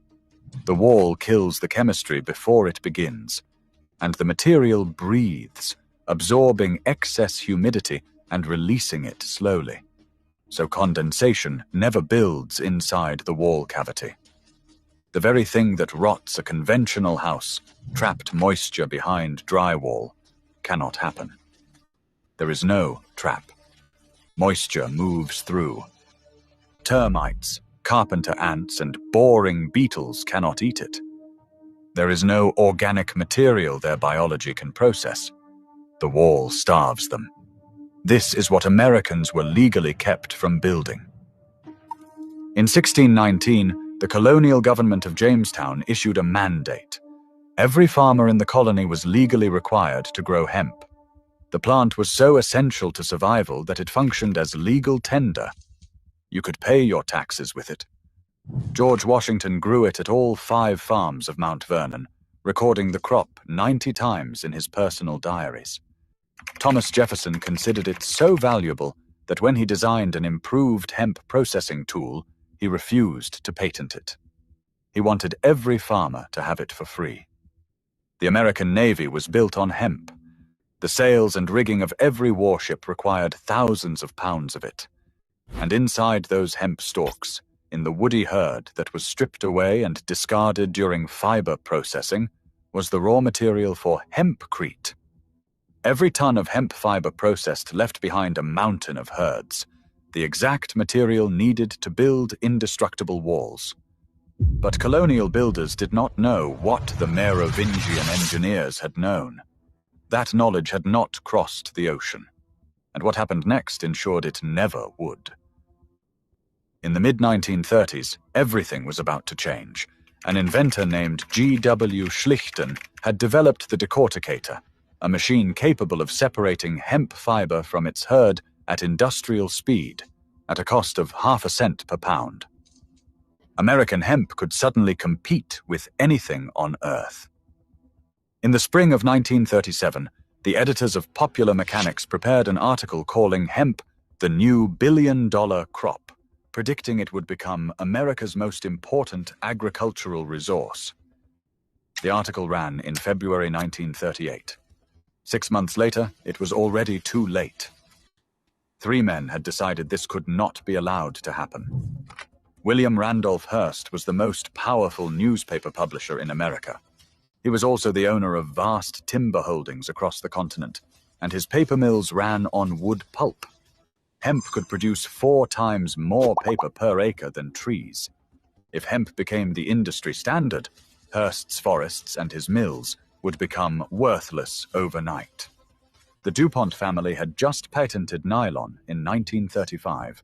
The wall kills the chemistry before it begins, and the material breathes, absorbing excess humidity and releasing it slowly. So condensation never builds inside the wall cavity. The very thing that rots a conventional house, trapped moisture behind drywall, cannot happen. There is no trap. Moisture moves through. Termites, carpenter ants, and boring beetles cannot eat it. There is no organic material their biology can process. The wall starves them. This is what Americans were legally kept from building. In 1619, the colonial government of Jamestown issued a mandate. Every farmer in the colony was legally required to grow hemp. The plant was so essential to survival that it functioned as legal tender. You could pay your taxes with it. George Washington grew it at all 5 farms of Mount Vernon, recording the crop 90 times in his personal diaries. Thomas Jefferson considered it so valuable that when he designed an improved hemp processing tool, he refused to patent it. He wanted every farmer to have it for free. The American Navy was built on hemp. The sails and rigging of every warship required thousands of pounds of it. And inside those hemp stalks, in the woody herd that was stripped away and discarded during fiber processing, was the raw material for hempcrete. Every ton of hemp fiber processed left behind a mountain of herds, the exact material needed to build indestructible walls. But colonial builders did not know what the Merovingian engineers had known. That knowledge had not crossed the ocean, and what happened next ensured it never would. In the mid-1930s, everything was about to change. An inventor named G.W. Schlichten had developed the decorticator, a machine capable of separating hemp fiber from its herd at industrial speed, at a cost of half a cent per pound. American hemp could suddenly compete with anything on Earth. In the spring of 1937, the editors of Popular Mechanics prepared an article calling hemp the new billion-dollar crop, predicting it would become America's most important agricultural resource. The article ran in February 1938. 6 months later, it was already too late. 3 men had decided this could not be allowed to happen. William Randolph Hearst was the most powerful newspaper publisher in America. He was also the owner of vast timber holdings across the continent, and his paper mills ran on wood pulp. Hemp could produce 4 times more paper per acre than trees. If hemp became the industry standard, Hearst's forests and his mills would become worthless overnight. The DuPont family had just patented nylon in 1935.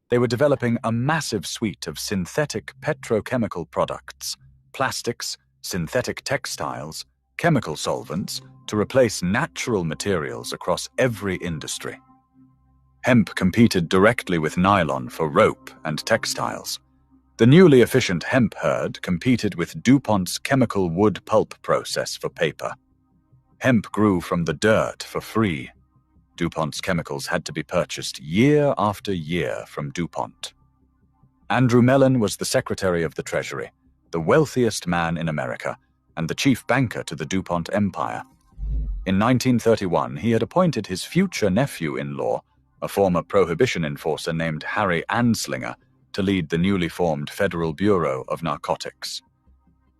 They were developing a massive suite of synthetic petrochemical products, plastics, synthetic textiles, chemical solvents, to replace natural materials across every industry. Hemp competed directly with nylon for rope and textiles. The newly efficient hemp herd competed with DuPont's chemical wood pulp process for paper. Hemp grew from the dirt for free. DuPont's chemicals had to be purchased year after year from DuPont. Andrew Mellon was the Secretary of the Treasury, the wealthiest man in America, and the chief banker to the DuPont empire. In 1931, he had appointed his future nephew-in-law, a former prohibition enforcer named Harry Anslinger, to lead the newly formed Federal Bureau of Narcotics.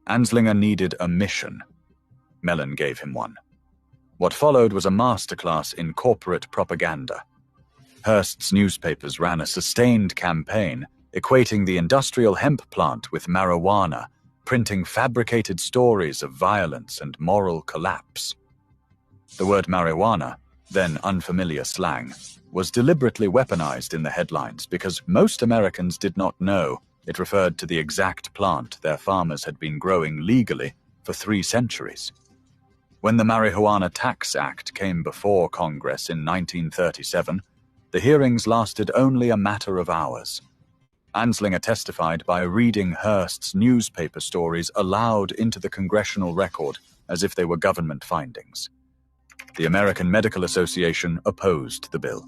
Anslinger needed a mission. Mellon gave him one. What followed was a masterclass in corporate propaganda. Hearst's newspapers ran a sustained campaign equating the industrial hemp plant with marijuana, printing fabricated stories of violence and moral collapse. The word marijuana, then unfamiliar slang, was deliberately weaponized in the headlines because most Americans did not know it referred to the exact plant their farmers had been growing legally for 3 centuries. When the Marijuana Tax Act came before Congress in 1937, the hearings lasted only a matter of hours. Anslinger testified by reading Hearst's newspaper stories aloud into the congressional record as if they were government findings. The American Medical Association opposed the bill.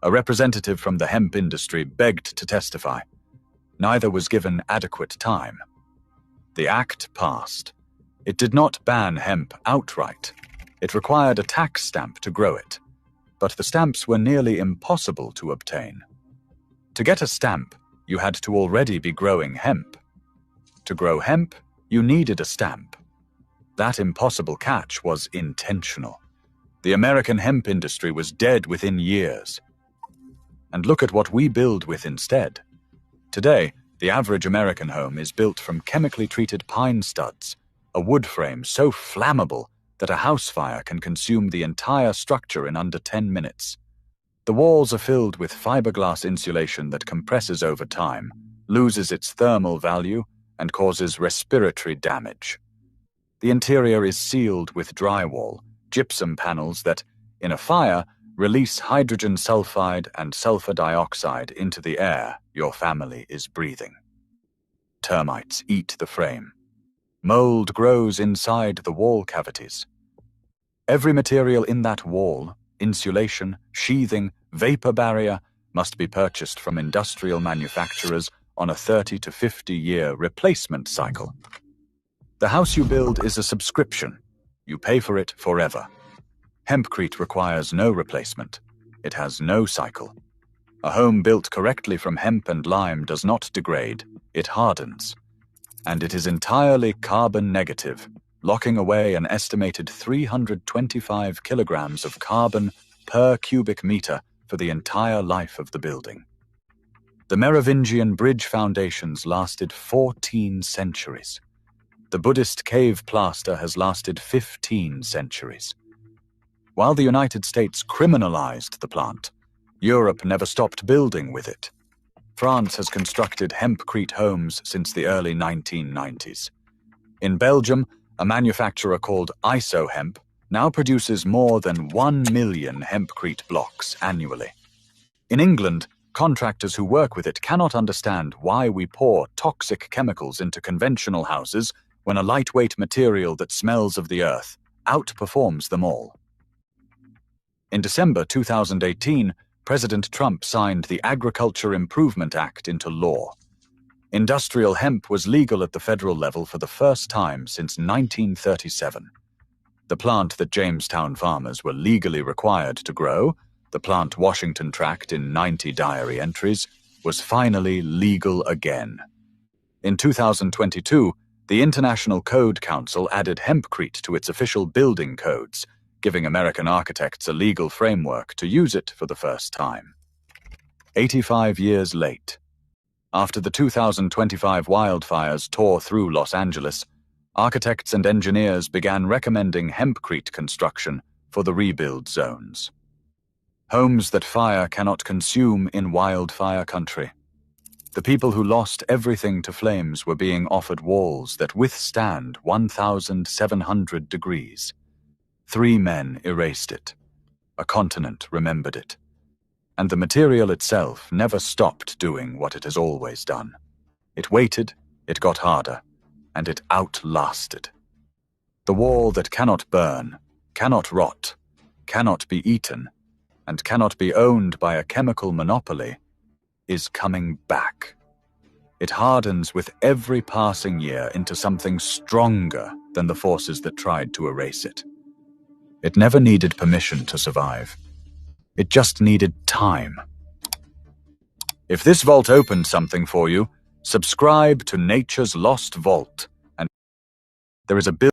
A representative from the hemp industry begged to testify. Neither was given adequate time. The act passed. It did not ban hemp outright. It required a tax stamp to grow it, but the stamps were nearly impossible to obtain. To get a stamp, you had to already be growing hemp. To grow hemp, you needed a stamp. That impossible catch was intentional. The American hemp industry was dead within years. And look at what we build with instead. Today, the average American home is built from chemically treated pine studs, a wood frame so flammable that a house fire can consume the entire structure in under 10 minutes. The walls are filled with fiberglass insulation that compresses over time, loses its thermal value, and causes respiratory damage. The interior is sealed with drywall, gypsum panels that, in a fire, release hydrogen sulfide and sulfur dioxide into the air your family is breathing. Termites eat the frame. Mold grows inside the wall cavities. Every material in that wall, insulation, sheathing, vapor barrier, must be purchased from industrial manufacturers on a 30 to 50-year replacement cycle. The house you build is a subscription. You pay for it forever. Hempcrete requires no replacement. It has no cycle. A home built correctly from hemp and lime does not degrade. It hardens. And it is entirely carbon negative, locking away an estimated 325 kilograms of carbon per cubic meter for the entire life of the building. The Merovingian bridge foundations lasted 14 centuries. The Buddhist cave plaster has lasted 15 centuries. While the United States criminalized the plant, Europe never stopped building with it. France has constructed hempcrete homes since the early 1990s. In Belgium, a manufacturer called ISO Hemp now produces more than 1 million hempcrete blocks annually. In England, contractors who work with it cannot understand why we pour toxic chemicals into conventional houses when a lightweight material that smells of the earth outperforms them all. In December 2018, President Trump signed the Agriculture Improvement Act into law. Industrial hemp was legal at the federal level for the first time since 1937. The plant that Jamestown farmers were legally required to grow, the plant Washington tracked in 90 diary entries, was finally legal again. In 2022, the International Code Council added hempcrete to its official building codes, giving American architects a legal framework to use it for the first time. 85 years late, after the 2025 wildfires tore through Los Angeles, architects and engineers began recommending hempcrete construction for the rebuild zones. Homes that fire cannot consume in wildfire country. The people who lost everything to flames were being offered walls that withstand 1,700 degrees. 3 men erased it. A continent remembered it. And the material itself never stopped doing what it has always done. It waited, it got harder, and it outlasted. The wall that cannot burn, cannot rot, cannot be eaten, and cannot be owned by a chemical monopoly is coming back. It hardens with every passing year into something stronger than the forces that tried to erase it. It never needed permission to survive. It just needed time. If this vault opened something for you, subscribe to Nature's Lost Vault, and there is a bill.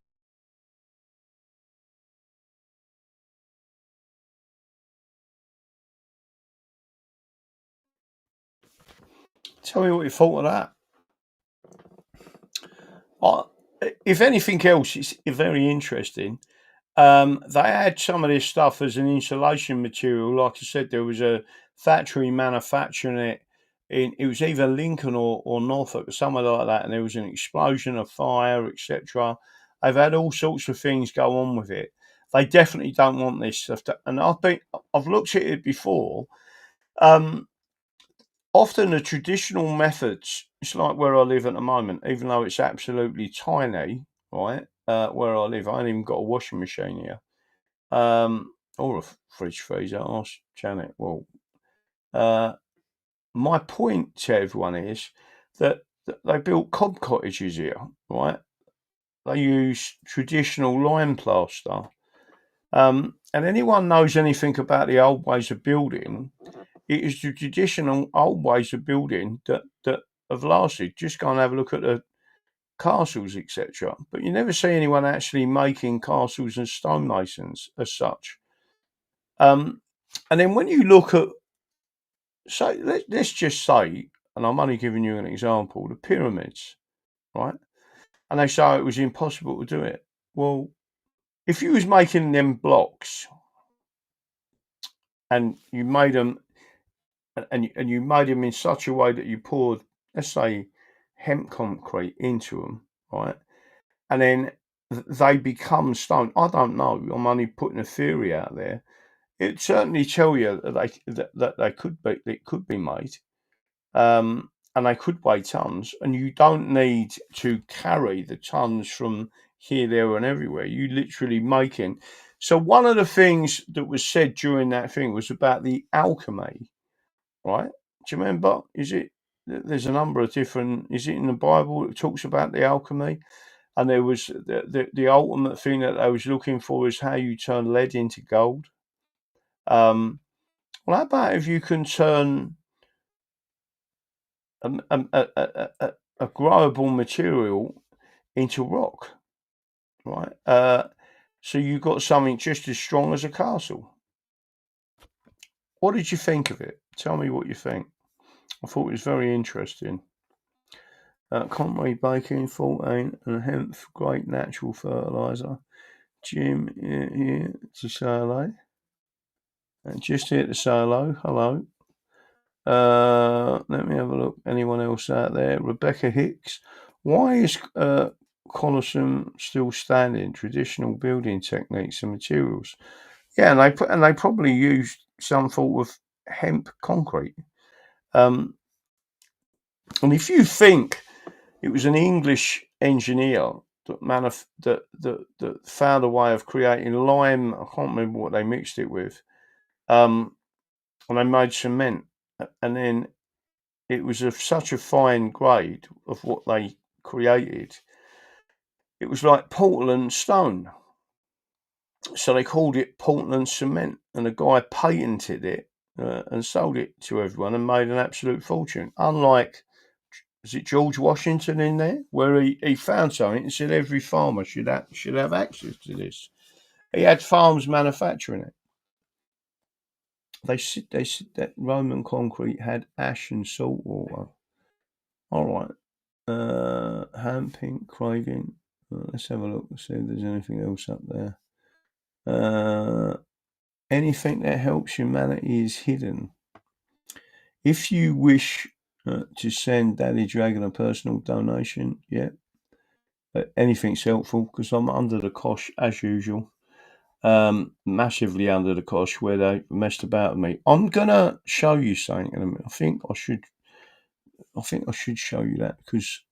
Tell me what you thought of that. If anything else, it's very interesting. They had some of this stuff as an insulation material. Like I said, there was a factory manufacturing it. It was either Lincoln or Norfolk or somewhere like that, and there was an explosion, a fire, etc. They've had all sorts of things go on with it. They definitely don't want this stuff. And I've looked at it before. Often the traditional methods, it's like where I live at the moment, even though it's absolutely tiny, right? Where I live, I ain't even got a washing machine here, or a fridge freezer. Ask Janet. Well, my point to everyone is that they built cob cottages here, right? They use traditional lime plaster. And anyone knows anything about the old ways of building, it is the traditional old ways of building that have lasted. Just go and have a look at the castles, etc. But you never see anyone actually making castles and stonemasons as such. And then when you look at, say, let's just say, and I'm only giving you an example, the pyramids, right? And they say it was impossible to do it. Well, if you was making them blocks and you made them and you made them in such a way that you poured, let's say, hemp concrete into them, right? And then they become stone. I don't know. I'm only putting a theory out there. It certainly tell you that they could be, it could be made, and they could weigh tons. And you don't need to carry the tons from here, there, and everywhere. You literally making. So one of the things that was said during that thing was about the alchemy, right? Do you remember? Is it? There's a number of different. Is it in the Bible that talks about the alchemy? And there was the ultimate thing that I was looking for is how you turn lead into gold. Well, how about if you can turn a growable material into rock, right? So you've got something just as strong as a castle. What did you think of it? Tell me what you think. I thought it was very interesting. Conway baking, 14, and hemp, great natural fertiliser. Jim here to say hello. Just here to say hello. Hello. Let me have a look. Anyone else out there? Rebecca Hicks. Why is Colosseum still standing? Traditional building techniques and materials. Yeah, and they probably used some sort of hemp concrete. And if you think it was an English engineer that found a way of creating lime, I can't remember what they mixed it with, and they made cement, and then it was of such a fine grade of what they created. It was like Portland stone. So they called it Portland cement, and the guy patented it and sold it to everyone and made an absolute fortune. Unlike, is it George Washington in there, where he found something and said every farmer should have access to this. He had farms manufacturing it. They said that Roman concrete had ash and salt water. All right. Ham pink craving. Let's have a look and see if there's anything else up there. Anything that helps humanity is hidden. If you wish to send Daddy Dragon a personal donation, yeah, anything's helpful because I'm under the cosh as usual. Massively under the cosh where they messed about with me. I'm gonna show you something in a minute. I think I should show you that because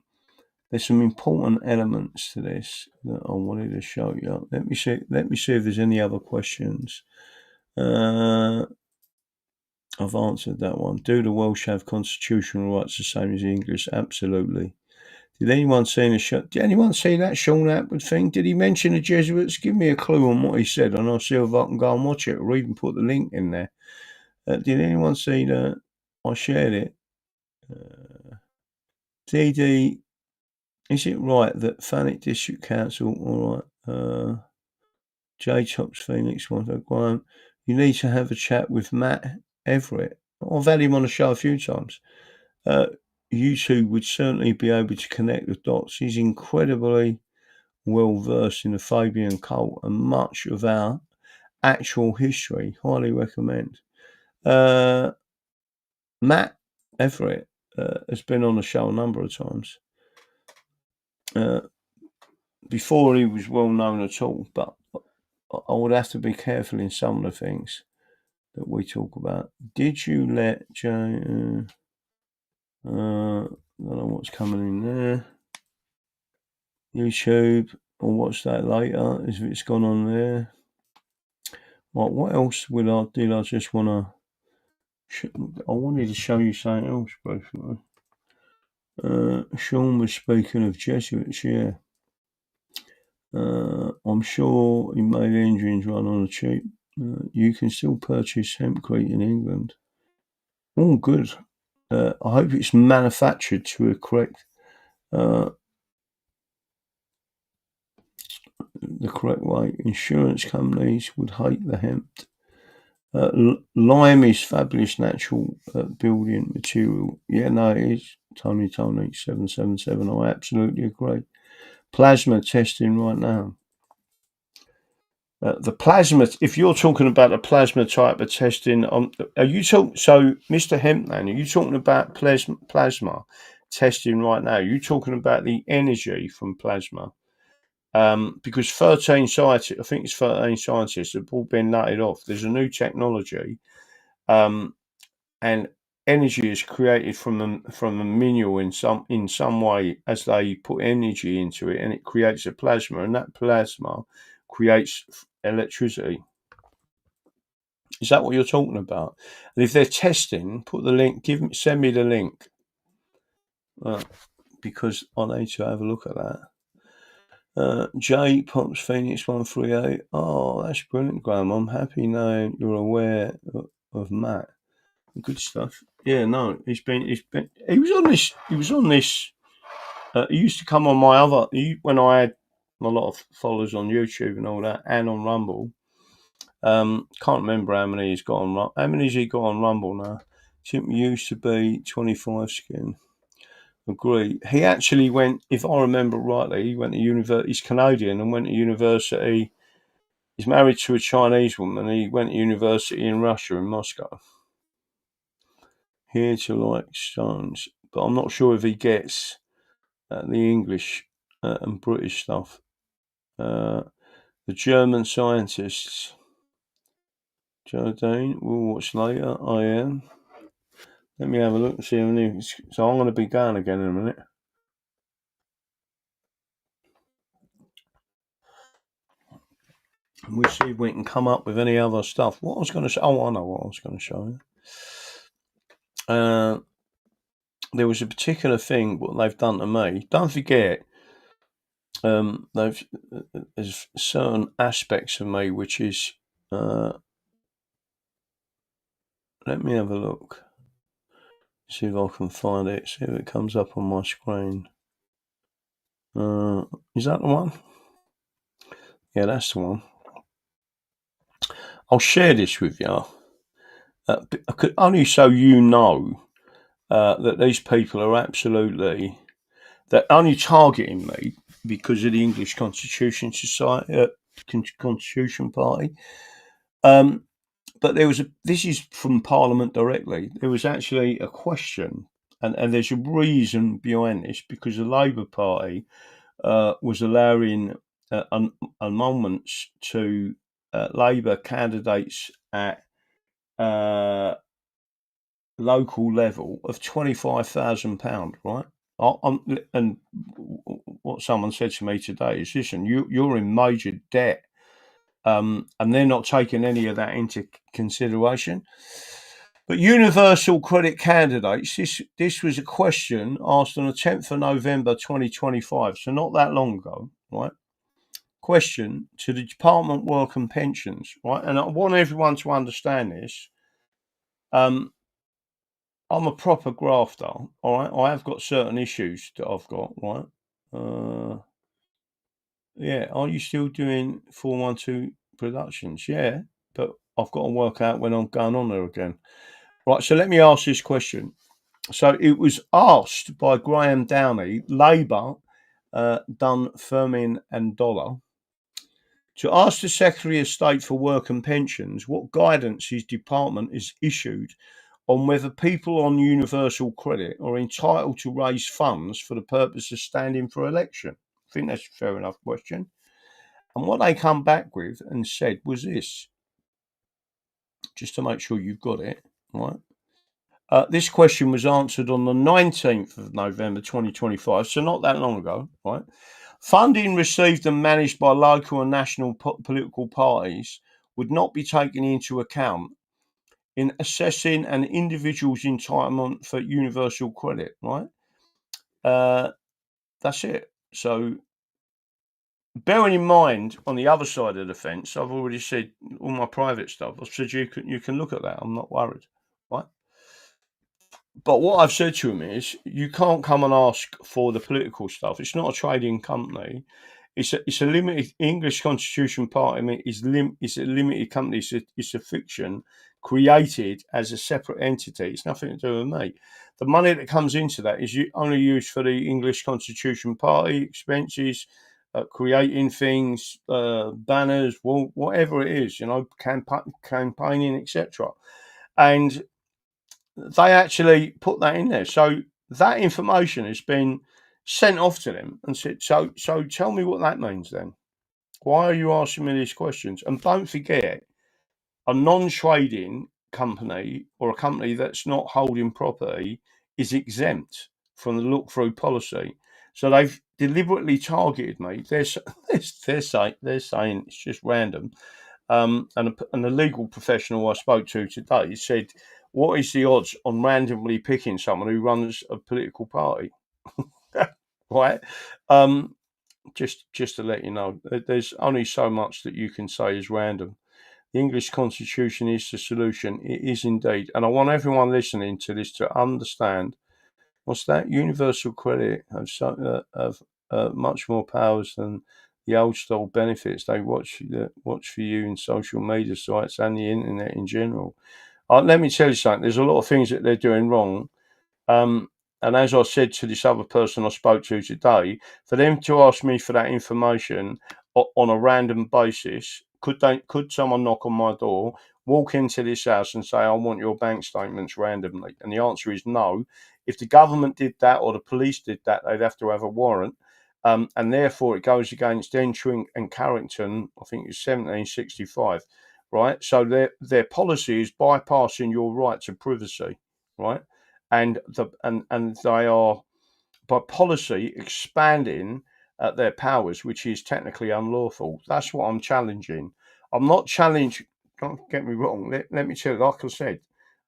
there's some important elements to this that I wanted to show you. Let me see if there's any other questions. I've answered that one. Do the Welsh have constitutional rights the same as the English? Absolutely. Did anyone see Did anyone see that Sean Atwood thing? Did he mention the Jesuits? Give me a clue on what he said, and I'll see if I can go and watch it or even put the link in there. Did anyone see that? I shared it. DD, is it right that Thanet District Council, all right, J Chops Phoenix, Graham, you need to have a chat with Matt Everett. I've had him on the show a few times. You two would certainly be able to connect the dots. He's incredibly well versed in the Fabian cult and much of our actual history. Highly recommend. Matt Everett has been on the show a number of times. Before he was well known at all, but I would have to be careful in some of the things that we talk about. Did you let Jay? I don't know what's coming in there. YouTube. I'll watch that later if it's gone on there. Right, what else did I just want to? I wanted to show you something else, basically. Sean was speaking of Jesuits, yeah. I'm sure he made engines run on a cheap. You can still purchase hempcrete in England. Oh, good. I hope it's manufactured to a correct, the correct way. Insurance companies would hate the hemp. Lime is fabulous natural building material. Yeah, no, it is. Tony 777. I absolutely agree. Plasma testing right now. The plasma. If you're talking about the plasma type of testing, are you talking? So, Mr. Hempman, are you talking about plasma testing right now? Are you talking about the energy from plasma? Because 13 scientists, I think it's 13 scientists, have all been nutted off. There's a new technology, and energy is created from a mineral in some way as they put energy into it, and it creates a plasma, and that plasma creates electricity. Is that what you're talking about? And if they're testing, put the link. Send me the link, because I need to have a look at that. J Pops Phoenix 138. Oh, that's brilliant, Graham. I'm happy now you're aware of Matt. Good stuff. Yeah, no, he was on this. He was on this. He used to come on my other. When I had a lot of followers on YouTube and all that, and on Rumble. Can't remember how many he's got on. How many has he got on Rumble now? Tim used to be 25 skin. Agree. He actually went, if I remember rightly, he went to university. He's Canadian and went to university. He's married to a Chinese woman. He went to university in Russia, in Moscow. Here to like stones, but I'm not sure if he gets the English and British stuff. The German scientists. Jardine, we'll watch later. I am. Let me have a look and see how many. So I'm going to be going again in a minute. We'll see if we can come up with any other stuff. What I was going to say. Oh, I know what I was going to show you. There was a particular thing what they've done to me. Don't forget, there's certain aspects of me which is. Let me have a look. See if I can find it. See if it comes up on my screen. Is that the one? Yeah, that's the one. I'll share this with you. Only so you know that these people are absolutely. They're only targeting me because of the English Constitution Society, Constitution Party. But this is from Parliament directly. There was actually a question, and there's a reason behind this, because the Labour Party was allowing annulments to Labour candidates at local level of £25,000, right? And what someone said to me today is, listen, you're in major debt, and they're not taking any of that into consideration. But universal credit candidates, this was a question asked on the 10th of November 2025, so not that long ago, right? Question to the Department of Work and Pensions, right? And I want everyone to understand this. I'm a proper grafter, all right? I have got certain issues that I've got, right? Yeah, are you still doing 412 productions? Yeah, but I've got to work out when I'm going on there again. Right, so let me ask this question. So it was asked by Graham Downey, Labour, Dunn, Firmin and Dollar, to ask the Secretary of State for Work and Pensions what guidance his department has issued on whether people on universal credit are entitled to raise funds for the purpose of standing for election. I think that's a fair enough question. And what they come back with and said was this, just to make sure you've got it, right? This question was answered on the 19th of November 2025, so not that long ago, right? Funding received and managed by local and national political parties would not be taken into account in assessing an individual's entitlement for universal credit, right? That's it. So, bearing in mind, on the other side of the fence, I've already said all my private stuff. I've said you can look at that. I'm not worried, right? But what I've said to him is, you can't come and ask for the political stuff. It's not a trading company. It's a limited English Constitution Party. I mean, it's a limited company. It's a fiction created as a separate entity. It's nothing to do with me. The money that comes into that is only used for the English Constitution Party expenses, creating things, banners, whatever it is, campaigning, etc. And they actually put that in there. So that information has been sent off to them and said, so tell me what that means then. Why are you asking me these questions? And don't forget, a non-trading company or a company that's not holding property is exempt from the look-through policy. So they've deliberately targeted me. They're saying it's just random. And a legal professional I spoke to today said, "What is the odds on randomly picking someone who runs a political party?" Right? Um, just to let you know, there's only so much that you can say is random. The English Constitution is the solution. It is indeed, and I want everyone listening to this to understand. What's that? Universal credit have much more powers than the old style benefits. They watch for you in social media sites and the internet in general. Let me tell you something. There's a lot of things that they're doing wrong. Um, and as I said to this other person I spoke to today, for them to ask me for that information on a random basis, could someone knock on my door, walk into this house and say, "I want your bank statements randomly"? And the answer is no. If the government did that or the police did that, they'd have to have a warrant. And therefore, it goes against Entering and Carrington, I think it's 1765, right? So their policy is bypassing your right to privacy, right? And they are by policy expanding their powers, which is technically unlawful. That's what I'm challenging. I'm not challenging. Don't get me wrong. Let me tell you, like I said,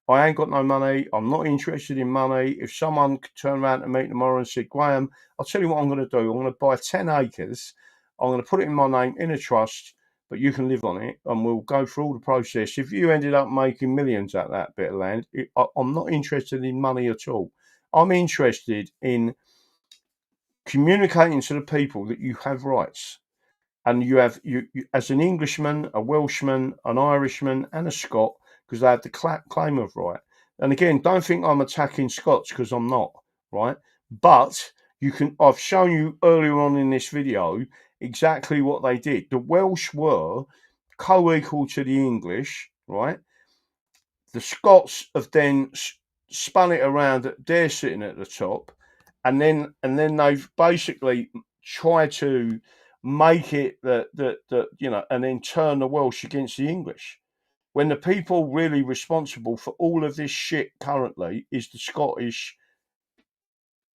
I ain't got no money. I'm not interested in money. If someone could turn around to me tomorrow and said, "Graham, I'll tell you what I'm going to do. I'm going to buy 10 acres. I'm going to put it in my name in a trust, but you can live on it, and we'll go through all the process." If you ended up making millions at that bit of land, I'm not interested in money at all. I'm interested in communicating to the people that you have rights. And you as an Englishman, a Welshman, an Irishman, and a Scot, because they have the claim of right. And again, don't think I'm attacking Scots, because I'm not, right? But I've shown you earlier on in this video exactly what they did. The Welsh were co-equal to the English, right? The Scots have then spun it around that they're sitting at the top, and then they've basically tried to make it that and then turn the Welsh against the English. When the people really responsible for all of this shit currently is the Scottish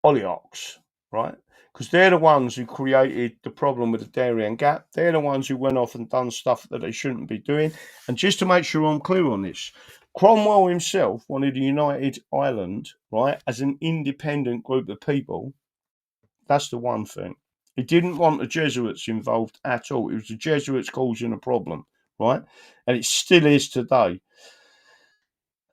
oligarchs, right? Because they're the ones who created the problem with the Darien Gap. They're the ones who went off and done stuff that they shouldn't be doing. And just to make sure I'm clear on this, Cromwell himself wanted a united Ireland, right, as an independent group of people. That's the one thing. He didn't want the Jesuits involved at all. It was the Jesuits causing a problem, right? And it still is today.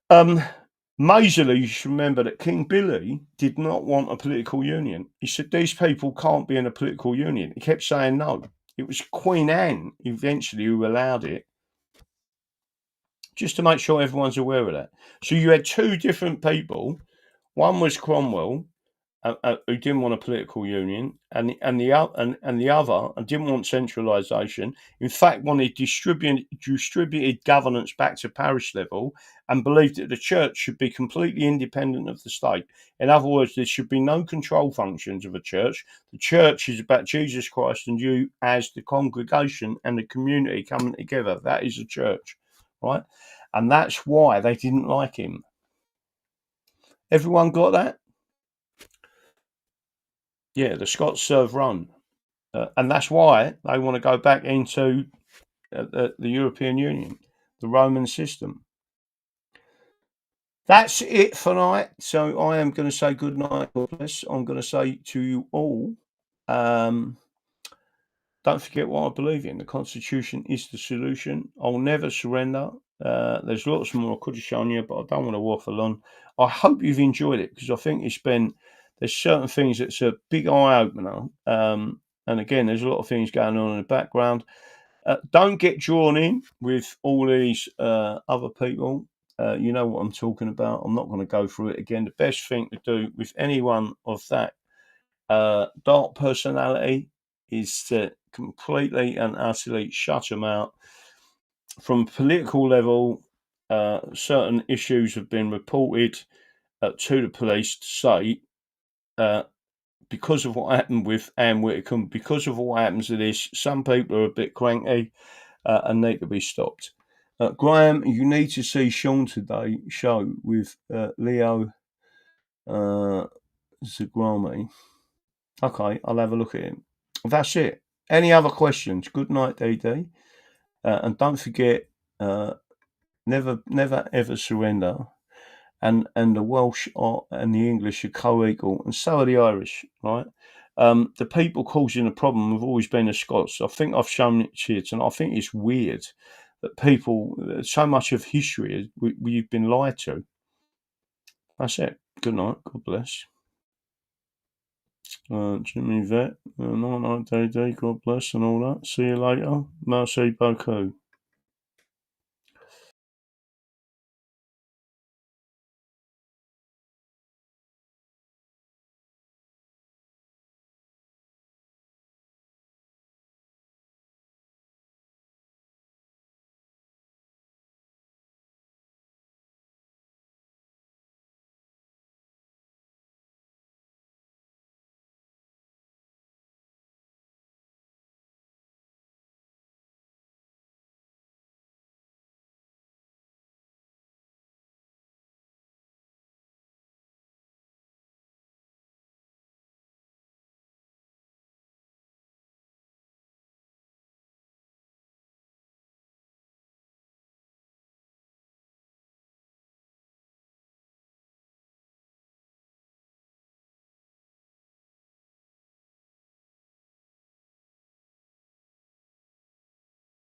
Majorly, you should remember that King Billy did not want a political union. He said these people can't be in a political union. He kept saying no. It was Queen Anne eventually who allowed it, just to make sure everyone's aware of that. So you had two different people. One was Cromwell, who didn't want a political union, and the other and didn't want centralisation. In fact, wanted distributed governance back to parish level, and believed that the church should be completely independent of the state. In other words, there should be no control functions of a church. The church is about Jesus Christ and you as the congregation and the community coming together. That is a church, right? And that's why they didn't like him. Everyone got that? Yeah, the Scots serve Rome. And that's why they want to go back into the European Union, the Roman system. That's it for night. So I am going to say good night, God bless. I'm going to say to you all, um, don't forget what I believe in. The Constitution is the solution. I'll never surrender. There's lots more I could have shown you, but I don't want to waffle on. I hope you've enjoyed it because I think there's certain things that's a big eye opener. And again, there's a lot of things going on in the background. Don't get drawn in with all these other people. You know what I'm talking about. I'm not going to go through it again. The best thing to do with anyone of that dark personality is to completely and utterly shut them out. From a political level, certain issues have been reported to the police to say, because of what happened with Anne Whitcomb, because of what happens to this, some people are a bit cranky and need to be stopped. Graham, you need to see Sean today show with Leo Zagrami. Okay, I'll have a look at him. That's it. Any other questions? Good night, DD. And don't forget, never ever surrender. And the Welsh are and the English are co-equal, and so are the Irish, right? The people causing the problem have always been the Scots. I think I've shown it to you, and I think it's weird that people, so much of history, we've been lied to. That's it. Good night. God bless. Jimmy Vet, night, day, God bless, and all that. See you later. Merci beaucoup.